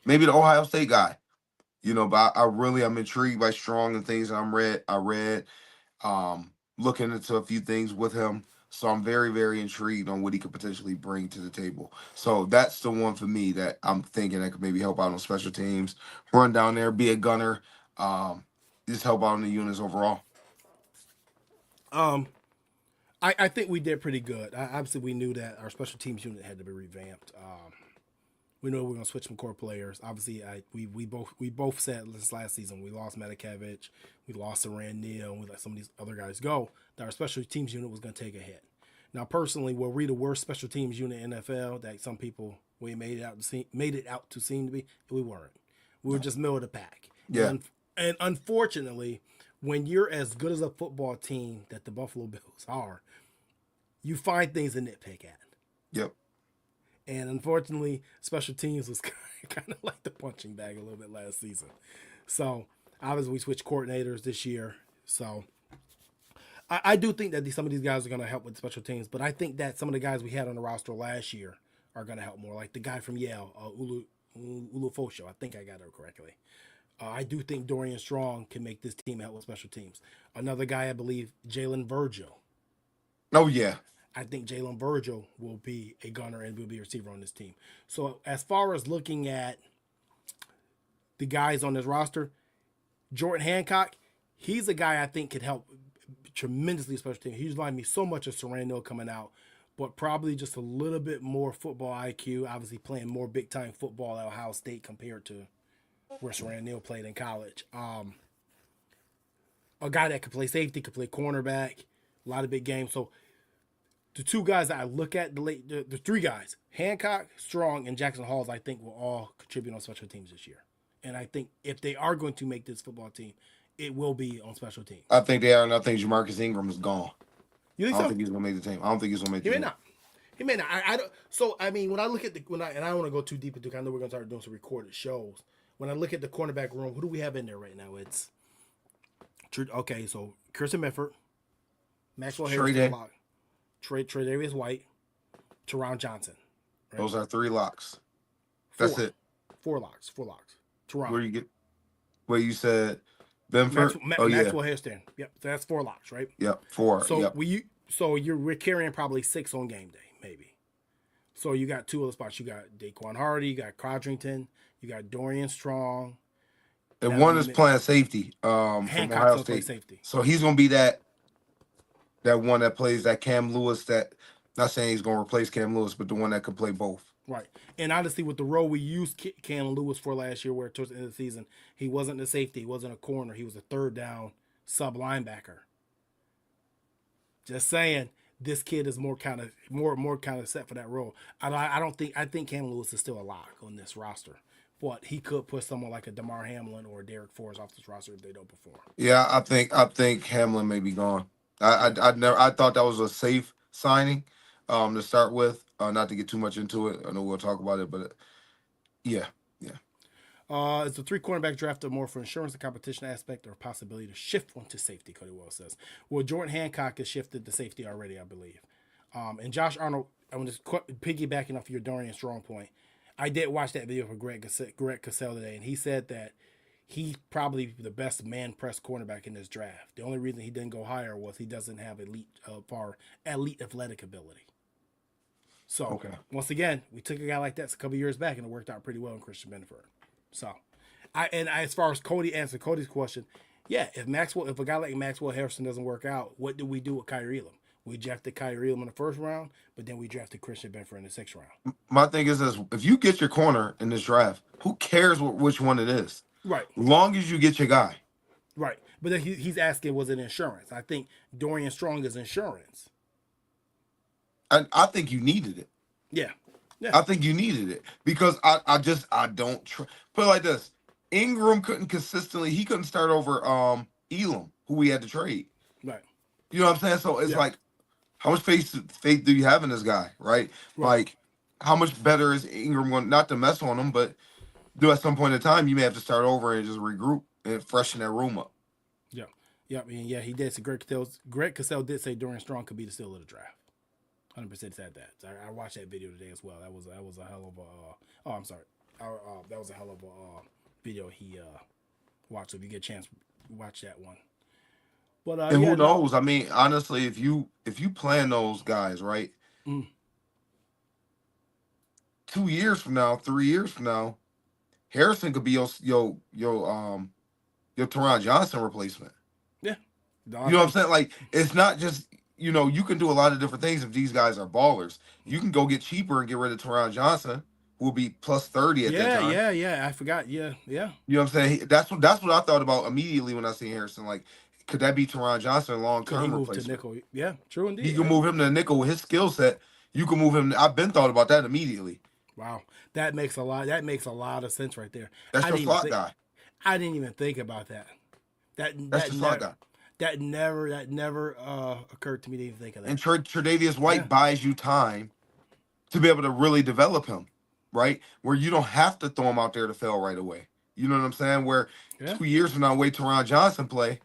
Maybe the Ohio State guy, but I really am intrigued by Strong and things that I read. Looking into a few things with him. So I'm very, very intrigued on what he could potentially bring to the table. So that's the one for me that I'm thinking that could maybe help out on special teams, run down there, be a gunner, um, just help out on the units overall. Um, I think we did pretty good. Obviously, we knew that our special teams unit had to be revamped. We know we are going to switch some core players. Obviously, we both said this last season we lost Medikevich, we lost Saran Neal, and we let some of these other guys go. That our special teams unit was going to take a hit. Now, personally, were we the worst special teams unit in NFL that some people we made it out to seem to be? We weren't. We were just middle of the pack. Yeah. And unfortunately, when you're as good as a football team that the Buffalo Bills are, you find things to nitpick at. Yep. And unfortunately, special teams was kind of like the punching bag a little bit last season. So obviously, we switched coordinators this year. So I do think that some of these guys are going to help with special teams. But I think that some of the guys we had on the roster last year are going to help more. Like the guy from Yale, Ulufosho. I think I got it correctly. I do think Dorian Strong can make this team help with special teams. Another guy, I believe, Jalen Virgil. Oh, yeah. I think Jalen Virgil will be a gunner and will be a receiver on this team. So as far as looking at the guys on this roster, Jordan Hancock, he's a guy I think could help tremendously special team. He reminded me so much of Serrano coming out, but probably just a little bit more football IQ, obviously playing more big-time football at Ohio State compared to where Serrano played in college. A guy that could play safety, could play cornerback, a lot of big games. So the two guys that I look at, the three guys, Hancock, Strong, and Jackson Halls, I think will all contribute on special teams this year. And I think if they are going to make this football team, it will be on special teams. I think they are, and I think Jamarcus Ingram is gone. You think I don't so? think he's going to make the team. I don't think he's going to make the He team. may not. He may not. I don't. So I mean, when I look at and I don't want to go too deep into. I know we're going to start doing some recorded shows. When I look at the cornerback room, who do we have in there right now? It's okay. So Kirsten Medford, Maxwell Hairston, Tre'Davious White, Teron Johnson. Right? Those are three locks. That's it. Four locks. Teron. Where you get? Where you said Benford? Maxwell Hairston. Yep. So that's four locks, right? Yep. Four. So yep. we're carrying probably 6 on game day, maybe. So you got 2 of the spots. You got Daquan Hardy, you got Codrington, you got Dorian Strong. And one is playing safety from Ohio State. Safety. So he's going to be that one that plays that Cam Lewis, that not saying he's going to replace Cam Lewis, but the one that could play both. Right. And honestly, with the role we used Cam Lewis for last year, where towards the end of the season, he wasn't a safety, he wasn't a corner, he was a third down sub linebacker. Just saying, this kid is more kind of set for that role. I think Cam Lewis is still a lock on this roster. But he could put someone like a DeMar Hamlin or Derek Forrest off this roster if they don't perform. Yeah, I think Hamlin may be gone. I thought that was a safe signing to start with. Not to get too much into it. I know we'll talk about it, but yeah. It's a 3 cornerback draft more for insurance and competition aspect or possibility to shift one to safety, Cody Wells says. Well, Jordan Hancock has shifted to safety already, I believe. And Josh Arnold, I'm just piggybacking off your Dorian Strong point. I did watch that video for Greg Cassell today, and he said that he's probably the best man press cornerback in this draft. The only reason he didn't go higher was he doesn't have elite athletic ability. So, Once again, we took a guy like that a couple years back, and it worked out pretty well in Christian Benford. So, as far as Cody answered Cody's question, yeah, if a guy like Maxwell Hairston doesn't work out, what do we do with Kyrie Elam? We drafted Kyrie Elam in the first round, but then we drafted Christian Benford in the 6th round. My thing is this: if you get your corner in this draft, who cares which one it is? Right. Long as you get your guy. Right. But then he's asking, was it insurance? I think Dorian Strong is insurance. I think you needed it. Yeah. I think you needed it because I don't put it like this. Ingram couldn't start over Elam, who we had to trade. Right. You know what I'm saying? So it's like, how much faith do you have in this guy, right? Like, how much better is Ingram going, not to mess on him, but do at some point in time you may have to start over and just regroup and freshen that room up. Yeah. Yeah, I mean, yeah, he did. So Greg Cassell did say Dorian Strong could be the steal of the draft. 100% said that. So I watched that video today as well. That was a hell of a. I'm sorry. That was a hell of a video he watched. So if you get a chance, watch that one. But And yeah, who no. knows? I mean, honestly, if you plan those guys right, Mm, 2 years from now, 3 years from now, Harrison could be your Teron Johnson replacement. yeah. No, I You know what I'm think. saying? Like, it's not just, you can do a lot of different things if these guys are ballers. You can go get cheaper and get rid of Teron Johnson, who will be plus 30 at that Yeah, time. yeah, yeah. I forgot. Yeah, yeah. You know what I'm saying? That's what I thought about immediately when I seen Harrison. Like, could that be Teron Johnson long Could he term move to replacement? nickel? Yeah, true He indeed. can move him to nickel with his skill set. You can move him. I've been thought about that immediately. Wow, that makes a lot. That makes a lot of sense right there. That's I your didn't even slot think. guy. I didn't even think about that. That That's that your slot never. guy. That never occurred to me to even think of And that. Tre'Davious Yeah, White buys you time to be able to really develop him, right? Where you don't have to throw him out there to fail right away. You know what I'm saying? Where yeah. 2 years from now, wait Teron Johnson play,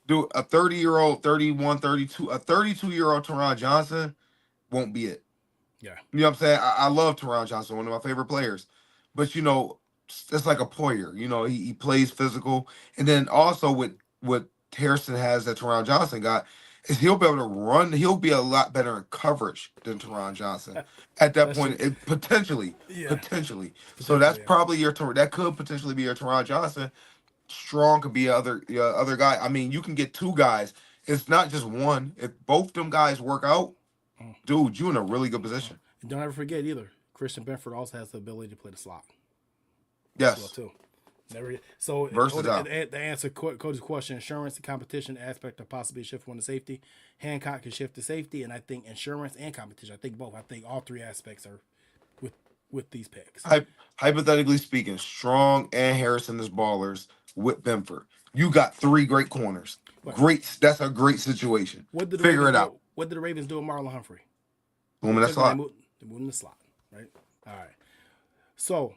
do a 30-year-old, 31, 32, a 32-year-old Teron Johnson won't be it. Yeah. You know what I'm saying? I love Teron Johnson, one of my favorite players. But it's like a Poyer. He plays physical. And then also what Hairston has that Teron Johnson got is he'll be able to run. He'll be a lot better in coverage than Teron Johnson. At that That's true. point, potentially, Yeah, potentially. So that's potentially. Yeah. probably that could potentially be your Teron Johnson. Strong could be other guy. I mean, you can get two guys. It's not just one. If both them guys work out, Mm. dude, you in a really good Oh. position. And don't ever forget either. Christian Benford also has the ability to play the slot as well Yes. too. Never. So Versatile. the answer Cody's question: insurance and competition aspect of possibly shift one to safety. Hancock can shift to safety, and I think insurance and competition. I think both. I think all three aspects are with with these picks. Hypothetically speaking, Strong and Harrison as ballers with Benford. You got three great corners. But Great. That's a great situation. what did the Figure Ravens it out. do? What did the Ravens do with Marlon Humphrey? Boom, They and that's took a him. lot. They moved him in the slot. Right. All right. So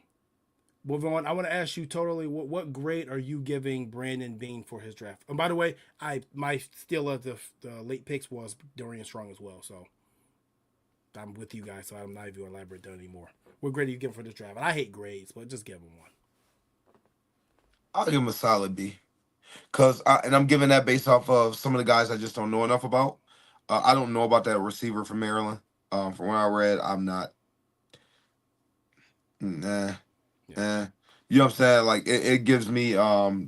moving on, I want to ask you totally what grade are you giving Brandon Beane for his draft? And by the way, my steal of the late picks was Dorian Strong as well. So I'm with you guys. So I'm not even going to elaborate on anymore. What grade are you giving for this draft? And I hate grades, but just give him one. I'll give him a solid B. And I'm giving that based off of some of the guys I just don't know enough about. I don't know about that receiver from Maryland. From what I read, I'm not. Nah. Yeah. Eh. You know what I'm saying? Like it gives me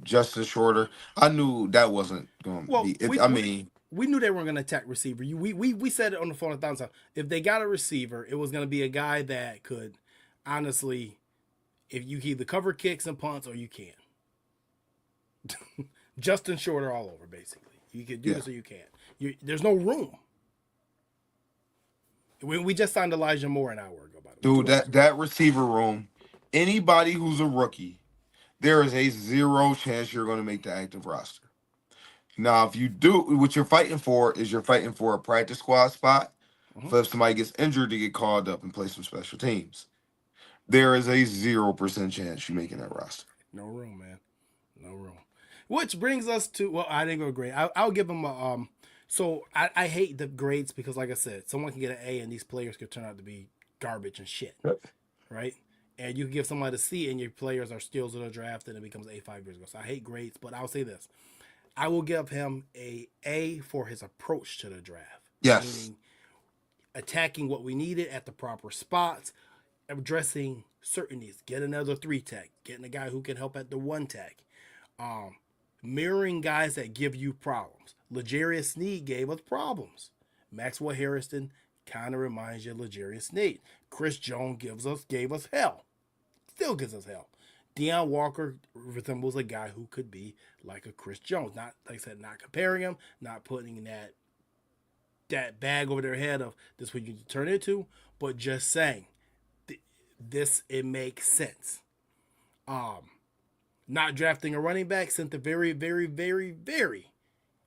Justin Shorter. I knew that wasn't going to be Well, it. I mean, we knew they weren't going to attack receiver. We said it on the phone 1,000 times. If they got a receiver, it was going to be a guy that could, honestly, if you either cover kicks and punts or you can't. Justin Shorter all over, basically. You can do yeah. this or you can't. There's no room. We just signed Elijah Moore an hour ago, by the way. Dude, 2 hours that ago. that receiver room, anybody who's a rookie, there is a zero chance you're going to make the active roster. Now, if you do, what you're fighting for is you're fighting for a practice squad spot Mhm. for if somebody gets injured to get called up and play some special teams. There is a 0% chance you making that roster. No room, man. No room. Which brings us to I didn't go grade. I'll give them a So I hate the grades because, like I said, someone can get an A and these players could turn out to be garbage and shit, right? And you can give somebody a C and your players are steals of the draft and it becomes A 5 years ago. So I hate grades, but I'll say this: I will give him A for his approach to the draft, Yes. meaning attacking what we needed at the proper spots, addressing certain needs. Get another 3 tech, getting a guy who can help at the 1 tech, um, mirroring guys that give you problems. L'Jarius Sneed gave us problems. Maxwell Hairston kind of reminds you of L'Jarius Sneed. Chris Jones gave us hell. Still gives us hell. Deion Walker resembles a guy who could be like a Chris Jones. Not, like I said, not comparing him, not putting that bag over their head of this is what you turn into, but just saying this, it makes sense. Not drafting a running back sent a very, very, very, very,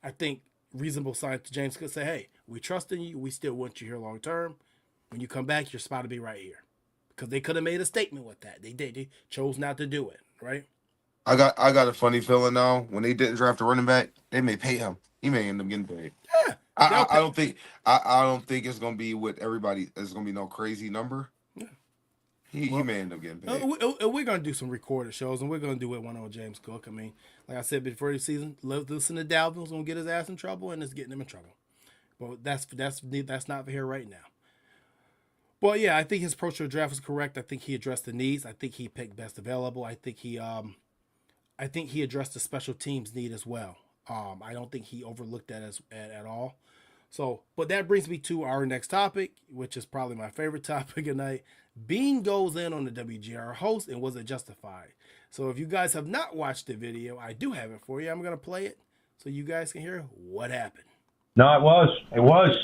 I think, reasonable sign to James could say, hey, we trust in you. We still want you here long term. When you come back, your spot will be right here. Because they could have made a statement with that. They did. They chose not to do it, right? I got a funny feeling now. When they didn't draft a running back, they may pay him. He may end up getting paid. Yeah. I, They'll I, I pay. don't think I don't think it's gonna be with everybody. It's gonna be no crazy number. Yeah. He Well, may end up getting paid. we're going to do some recorded shows, and we're going to do it one on James Cook. I mean, like I said before the season, listen to Dalvin's going to get his ass in trouble, and it's getting him in trouble. But that's not for here right now. But yeah, I think his approach to the draft was correct. I think he addressed the needs. I think he picked best available. I think he addressed the special teams need as well. I don't think he overlooked that at all. So, but that brings me to our next topic, which is probably my favorite topic of night. Beane goes in on the WGR host, and was it justified? So if you guys have not watched the video, I do have it for you. I'm going to play it so you guys can hear what happened. No, it was. It was.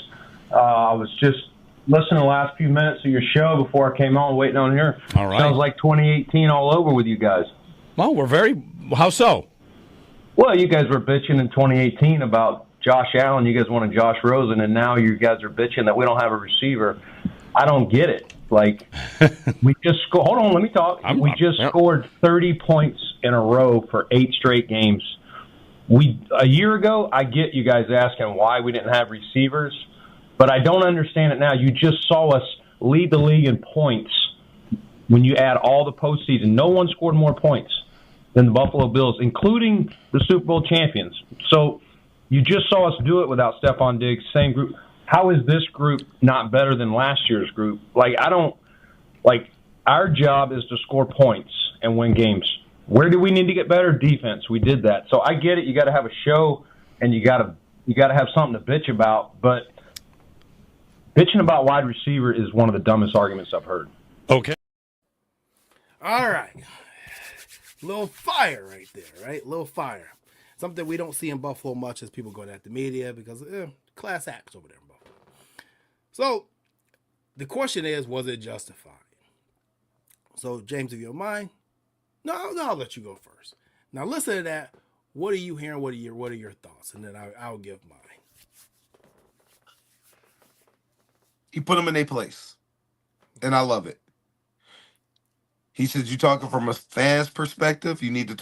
I was just listening to the last few minutes of your show before I came on, waiting on here. All right. Sounds like 2018 all over with you guys. Well, how so? Well, you guys were bitching in 2018 about Josh Allen. You guys wanted Josh Rosen, and now you guys are bitching that we don't have a receiver. I don't get it. Like, we just scored. Hold on, let me talk. We just scored 30 points in a row for 8 straight games. A year ago, I get you guys asking why we didn't have receivers, but I don't understand it now. You just saw us lead the league in points when you add all the postseason. No one scored more points than the Buffalo Bills, including the Super Bowl champions. So you just saw us do it without Stephon Diggs, same group. How is this group not better than last year's group? Our job is to score points and win games. Where do we need to get better? Defense. We did that. So I get it. You got to have a show, and you got to have something to bitch about. But bitching about wide receiver is one of the dumbest arguments I've heard. Okay. All right. Little fire right there, right? Little fire. Something we don't see in Buffalo much as people going at the media because class acts over there in Buffalo. So the question is, was it justified? So James, if you don't mind, no, I'll let you go first. Now listen to that. What are you hearing? What are your thoughts? And then I'll give mine. He put them in their place, and I love it. He said, "You talking from a fan's perspective. You need to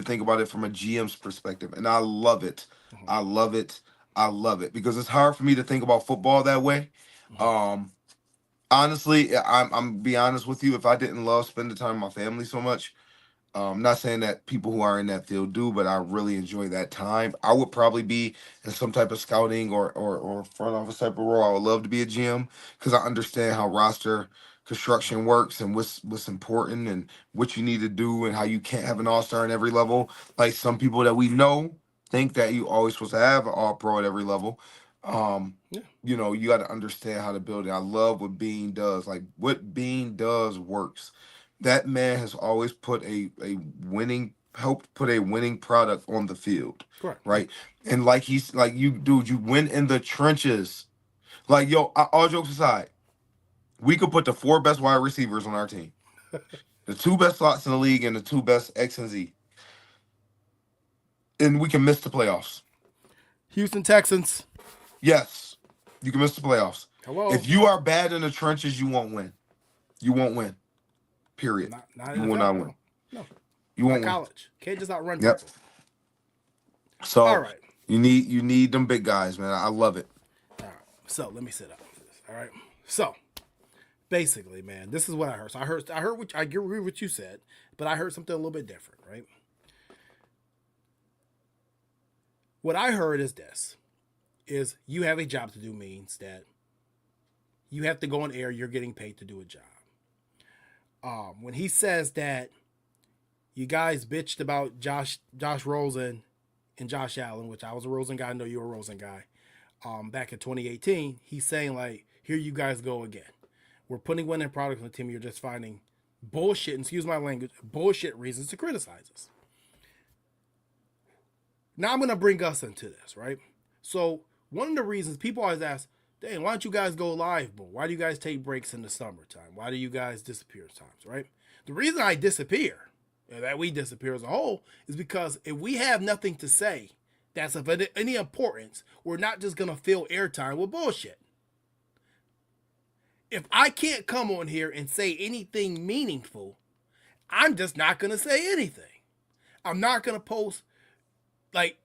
think about it from a GM's perspective." And I love it. Mm-hmm. I love it. I love it because it's hard for me to think about football that way. Mm-hmm. Honestly, I'm be honest with you. If I didn't love spending time with my family so much, not saying that people who are in that field do, but I really enjoy that time. I would probably be in some type of scouting or front office type of role. I would love to be a GM because I understand how roster construction works and what's important and what you need to do and how you can't have an all-star in every level. Like some people that we know think that you always supposed to have an all-pro at every level. You know, you got to understand how to build it. I love what Beane does. Like what Beane does works. That man has always put helped put a winning product on the field. Correct. Right. And you win in the trenches. Like, yo, all jokes aside, we could put the 4 best wide receivers on our team. The 2 best slots in the league and the 2 best X and Z. And we can miss the playoffs. Houston Texans. Yes. You can miss the playoffs. Hello. If you are bad in the trenches, you won't win. You won't win. Period. You will not win. No. You won't win. College. Can't just outrun people. So all right. You need them big guys, man. I love it. All right. So let me sit up with this. All right. So basically, man, this is what I heard. So I heard I agree with what you said, but I heard something a little bit different, right? What I heard is this: is you have a job to do means that you have to go on air. You're getting paid to do a job. When he says that you guys bitched about Josh Rosen and Josh Allen, which I was a Rosen guy, I know you're a Rosen guy, back in 2018, he's saying like, here you guys go again. We're putting winning products on the team. You're just finding bullshit, and excuse my language, bullshit reasons to criticize us. Now I'm going to bring us into this, right? So one of the reasons people always ask, dang, why don't you guys go live more? Why do you guys take breaks in the summertime? Why do you guys disappear at times, right? The reason I disappear, and that we disappear as a whole, is because if we have nothing to say that's of any importance, we're not just going to fill airtime with bullshit. If I can't come on here and say anything meaningful, I'm just not going to say anything. I'm not going to post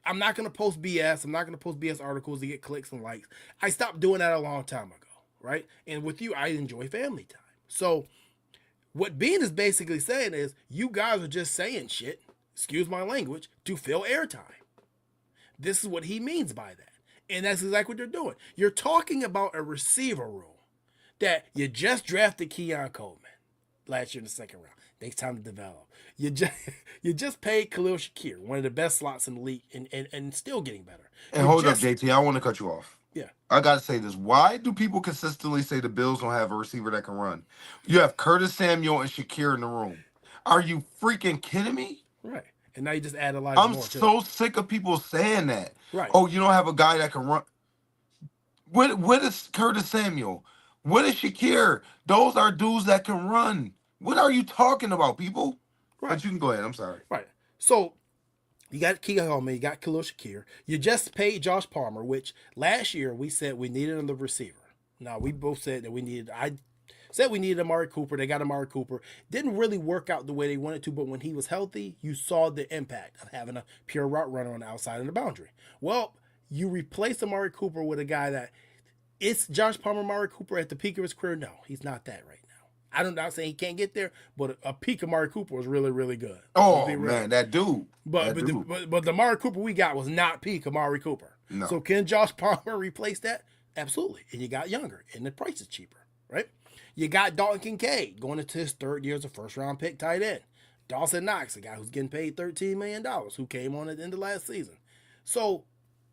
I'm not going to post BS. I'm not going to post BS articles to get clicks and likes. I stopped doing that a long time ago, right? And with you, I enjoy family time. So What Beane is basically saying is, you guys are just saying shit, excuse my language, to fill airtime. This is what he means by that. And that's exactly what they're doing. You're talking about a receiver room that you just drafted Keon Coleman last year in the second round. Takes time to develop. You just paid Khalil Shakir, one of the best slots in the league, and still getting better. And hold up, JT, I want to cut you off. Yeah. I got to say this. Why do people consistently say the Bills don't have a receiver that can run? You have Curtis Samuel and Shakir in the room. Are you freaking kidding me? Right. And now you just add a lot more. I'm so sick of people saying that. Right. Oh, you don't have a guy that can run. What is Curtis Samuel? What is Shakir? Those are dudes that can run. What are you talking about, people? Right. But you can go ahead. I'm sorry. Right. So you got Keon Coleman, you got Khalil Shakir. You just paid Josh Palmer, which last year we said we needed another receiver. Now, we both said that I said we needed Amari Cooper. They got Amari Cooper. Didn't really work out the way they wanted to, but when he was healthy, you saw the impact of having a pure route runner on the outside of the boundary. Well, you replace Amari Cooper with a guy that it's Josh Palmer, Amari Cooper at the peak of his career. No, he's not that right now. I'm not saying he can't get there, but a peak of Amari Cooper was really, really good. Oh, man, that dude. But the Amari Cooper we got was not peak Amari Cooper. No. So can Josh Palmer replace that? Absolutely. And you got younger, and the price is cheaper, right? You got Dalton Kincaid going into his third year as a first-round pick tight end. Dawson Knox, a guy who's getting paid $13 million, who came on at the end of last season. So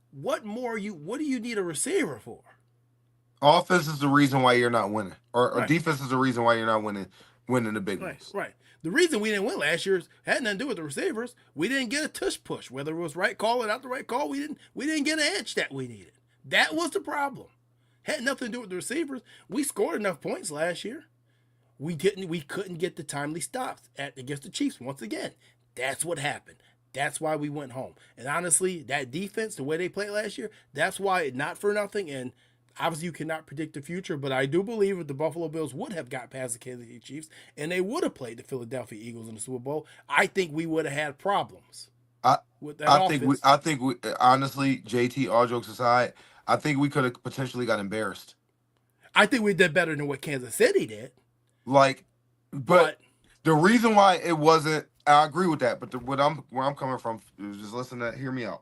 what do you need a receiver for? Offense is the reason why you're not winning, or Right. defense is the reason why you're not winning the big ones. Right. The reason we didn't win last year had nothing to do with the receivers. We didn't get a tush push, whether it was right call or not the right call. We didn't get an edge that we needed. That was the problem. Had nothing to do with the receivers. We scored enough points last year. We couldn't get the timely stops against the Chiefs once again. That's what happened. That's why we went home. And honestly, that defense, the way they played last year, that's why, not for nothing, and obviously you cannot predict the future, but I do believe if the Buffalo Bills would have got past the Kansas City Chiefs and they would have played the Philadelphia Eagles in the Super Bowl, I think we would have had problems with that offense. I think we honestly, JT, all jokes aside, I think we could have potentially got embarrassed. I think we did better than what Kansas City did. But the reason why it wasn't, I agree with that, but where I'm coming from is just listen to that, hear me out.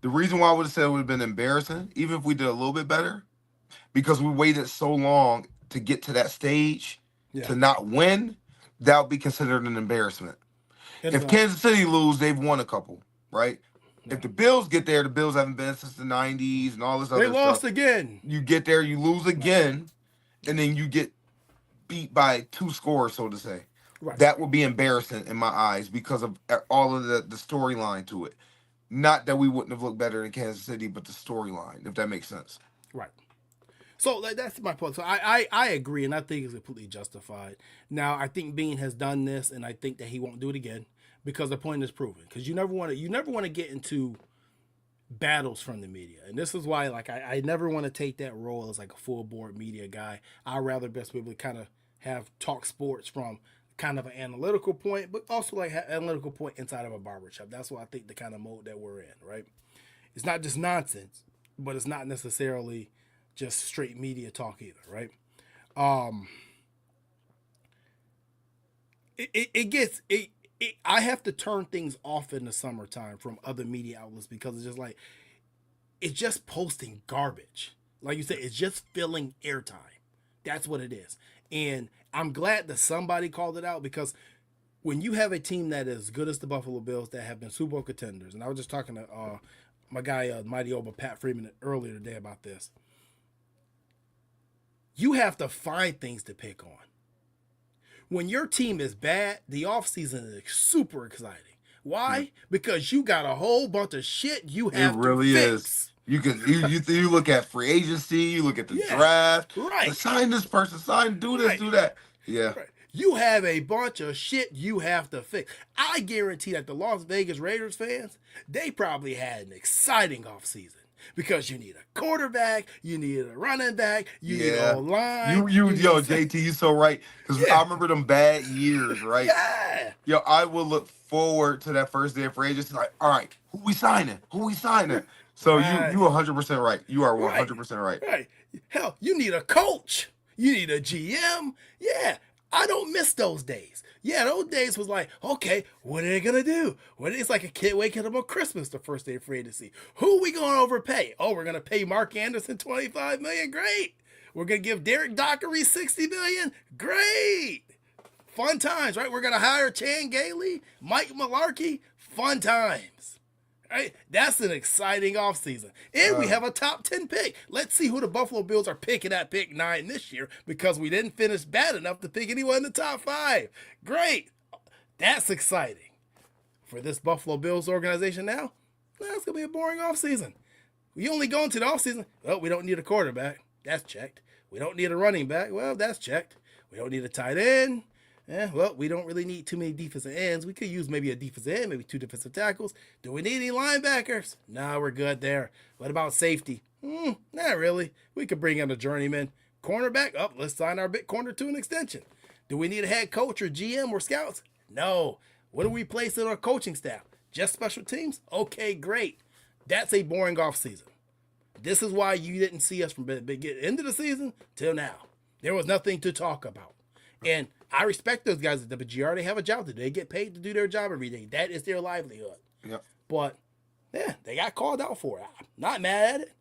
The reason why I would have said it would have been embarrassing, even if we did a little bit better, because we waited so long to get to that stage to not win, that would be considered an embarrassment. If Kansas City lose, they've won a couple, right? If the Bills get there, the Bills haven't been since the 90s and all this other stuff. They lost again. You get there, you lose again, and then you get beat by 2 scores, so to say. Right. That would be embarrassing in my eyes because of all of the storyline to it. Not that we wouldn't have looked better in Kansas City, but the storyline, if that makes sense. Right. So that's my point. So I agree, and I think it's completely justified. Now, I think Beane has done this, and I think that he won't do it again because the point is proven. Because you never want to get into battles from the media, and this is why, like, I never want to take that role as like a full board media guy. I'd rather best be able to kind of have talk sports from kind of an analytical point, but also like an analytical point inside of a barbershop. That's why I think the kind of mode that we're in, right? It's not just nonsense, but it's not necessarily just straight media talk either, right? I have to turn things off in the summertime from other media outlets because it's just posting garbage. Like you said, it's just filling airtime. That's what it is. And I'm glad that somebody called it out because when you have a team that is as good as the Buffalo Bills that have been Super Bowl contenders, and I was just talking to my guy, Mighty Oba, Pat Freeman, earlier today about this, you have to find things to pick on. When your team is bad, the offseason is super exciting. Why? Because you got a whole bunch of shit you have to fix. Is. You look at free agency, you look at the draft, right? Sign this person, do this, do that. Yeah. Right. You have a bunch of shit you have to fix. I guarantee that the Las Vegas Raiders fans, they probably had an exciting offseason because you need a quarterback, you need a running back, you need a line. JT, you so right. Because I remember them bad years, right? Yeah. Yo, I will look forward to that first day of free agency. Like, all right, who we signing? So you 100% right. You are 100% right. Right. Hell, you need a coach. You need a GM. Yeah. I don't miss those days. Yeah, those days was like, okay, what are they gonna do? It's like a kid waking up on Christmas the first day of free agency. Who are we gonna overpay? Oh, we're gonna pay Mark Anderson $25 million. Great. We're gonna give Derek Dockery $60 million. Great. Fun times, right? We're gonna hire Chan Gailey, Mike Malarkey. Fun times. Right? That's an exciting offseason. And we have a top 10 pick. Let's see who the Buffalo Bills are picking at pick 9 this year because we didn't finish bad enough to pick anyone in the top 5. Great. That's exciting. For this Buffalo Bills organization now, that's going to be a boring offseason. We only go into the offseason, well, we don't need a quarterback. That's checked. We don't need a running back. Well, that's checked. We don't need a tight end. Well, we don't really need too many defensive ends. We could use maybe a defensive end, maybe 2 defensive tackles. Do we need any linebackers? No, we're good there. What about safety? Not really. We could bring in a journeyman. Cornerback? Let's sign our big corner to an extension. Do we need a head coach or GM or scouts? No. What do we place in our coaching staff? Just special teams? Okay, great. That's a boring offseason. This is why you didn't see us from the end of the season till now. There was nothing to talk about. And I respect those guys at the GR. They have a job to do. They get paid to do their job every day. That is their livelihood. Yeah. But, yeah, they got called out for it. I'm not mad at it.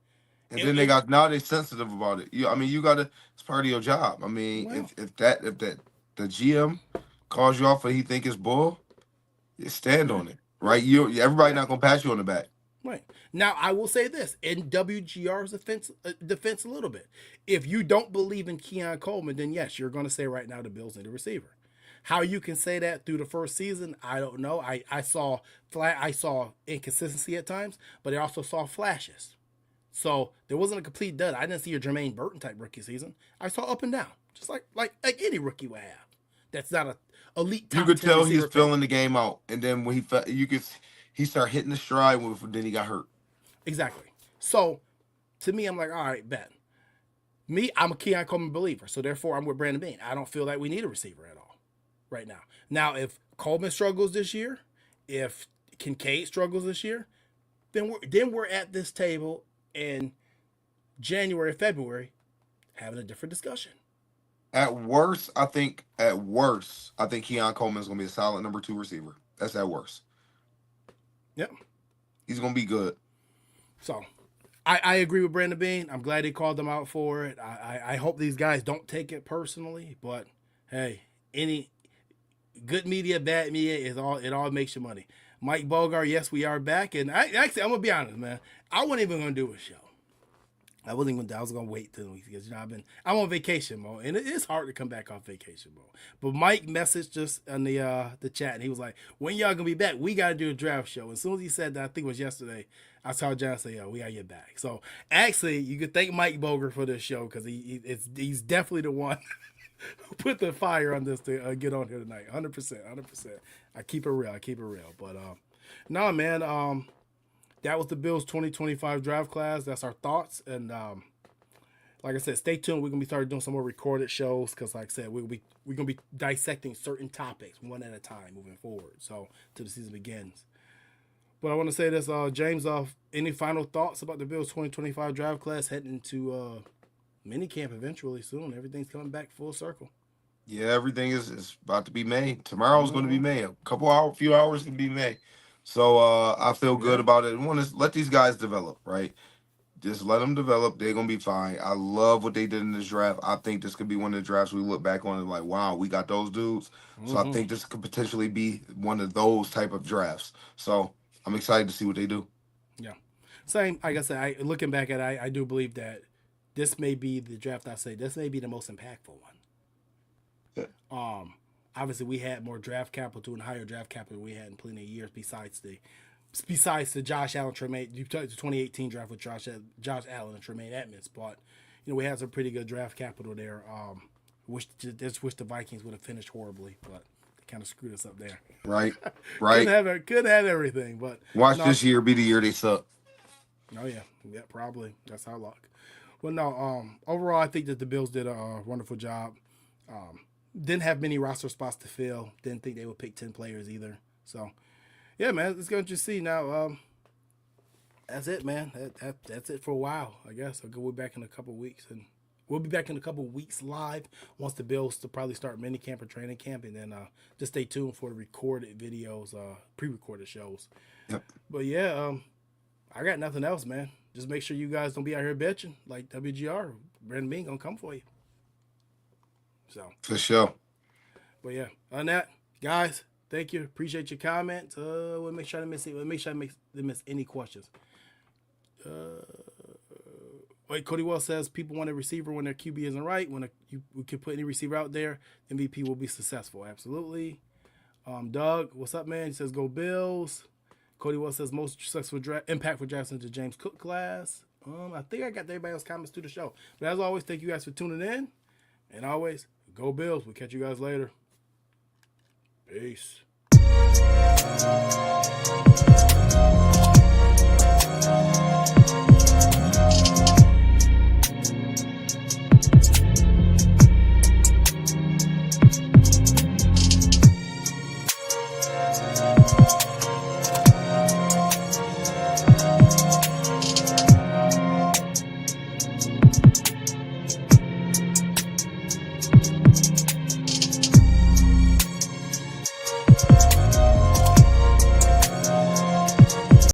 And then now they're sensitive about it. You got to, it's part of your job. I mean, Wow. if the GM calls you off and he think it's bull, you stand on it, right? Everybody not gonna pat you on the back. Right. Now, I will say this, in WGR's defense a little bit. If you don't believe in Keon Coleman, then yes, you're going to say right now the Bills need a receiver. How you can say that through the first season, I don't know. I saw inconsistency at times, but I also saw flashes. So there wasn't a complete dud. I didn't see a Jermaine Burton type rookie season. I saw up and down, just like any rookie would have. That's not a elite top You could 10 tell he's receiver filling the game out, and then when he started hitting the stride, then he got hurt. Exactly. So, to me, I'm like, all right, bet. Me, I'm a Keon Coleman believer, so therefore I'm with Brandon Beane. I don't feel like we need a receiver at all right now. Now, if Coleman struggles this year, if Kincaid struggles this year, then we're at this table in January, February, having a different discussion. At worst, I think Keon Coleman is going to be a solid number 2 receiver. That's at worst. Yep. He's going to be good. So, I agree with Brandon Beane. I'm glad he called them out for it. I hope these guys don't take it personally, but hey, any good media, bad media, it all makes you money. Mike Bogart, yes, we are back. And I'm going to be honest, man. I wasn't even going to do a show. I was going to wait till because I'm on vacation mode, and it is hard to come back off vacation mode. But Mike messaged us on the chat, and he was like, "When y'all gonna be back? We got to do a draft show." As soon as he said that, I think it was yesterday, I saw John say, "Yo, we got to get back." So actually, you could thank Mike Boger for this show because he's definitely the one who put the fire on this to get on here tonight. 100%. I keep it real. But no, man. That was the Bills 2025 draft class. That's our thoughts. And like I said, stay tuned. We're going to be starting doing some more recorded shows because, like I said, we're going to be dissecting certain topics one at a time moving forward. So, till the season begins. But I want to say this, James, any final thoughts about the Bills 2025 draft class heading into minicamp eventually soon? Everything's coming back full circle. Yeah, everything is about to be May. Tomorrow's going to be May. Few hours can be May. So I feel good about it. I want to let these guys develop, right? Just let them develop. They're going to be fine. I love what they did in this draft. I think this could be one of the drafts we look back on and like, wow, we got those dudes. So I think this could potentially be one of those type of drafts. So I'm excited to see what they do. Yeah. Same. Like I said, looking back at it, I do believe that this may be the draft this may be the most impactful one. Yeah. Obviously, we had more draft capital and higher draft capital than we had in plenty of years besides the Josh Allen, Tremaine, the 2018 draft with Josh Allen and Tremaine Edmonds. But, we had some pretty good draft capital there. Wish the Vikings would have finished horribly, but they kind of screwed us up there. Right. Couldn't have everything, but watch this year be the year they suck. Oh, yeah. Yeah, probably. That's our luck. Well, no, overall, I think that the Bills did a wonderful job. Didn't have many roster spots to fill. Didn't think they would pick 10 players either. So, yeah, man, it's going to see now. That's it, man. That's it for a while, I guess. I'll go back in a couple of weeks. And We'll be back in a couple of weeks live once the Bills to probably start mini camp or training camp, and then just stay tuned for the recorded videos, pre-recorded shows. Yep. But yeah, I got nothing else, man. Just make sure you guys don't be out here bitching like WGR. Brandon Beane gonna come for you. So For sure. But yeah, on that, guys, thank you. Appreciate your comments. We'll make sure I didn't miss any questions. Wait, Cody Wells says people want a receiver when their QB isn't right. We can put any receiver out there, MVP will be successful. Absolutely. Doug, what's up, man? He says go Bills. Cody Wells says most successful impact for Jackson to James Cook class. I think I got everybody else's comments through the show. But as always, thank you guys for tuning in. And always, go Bills. We'll catch you guys later. Peace.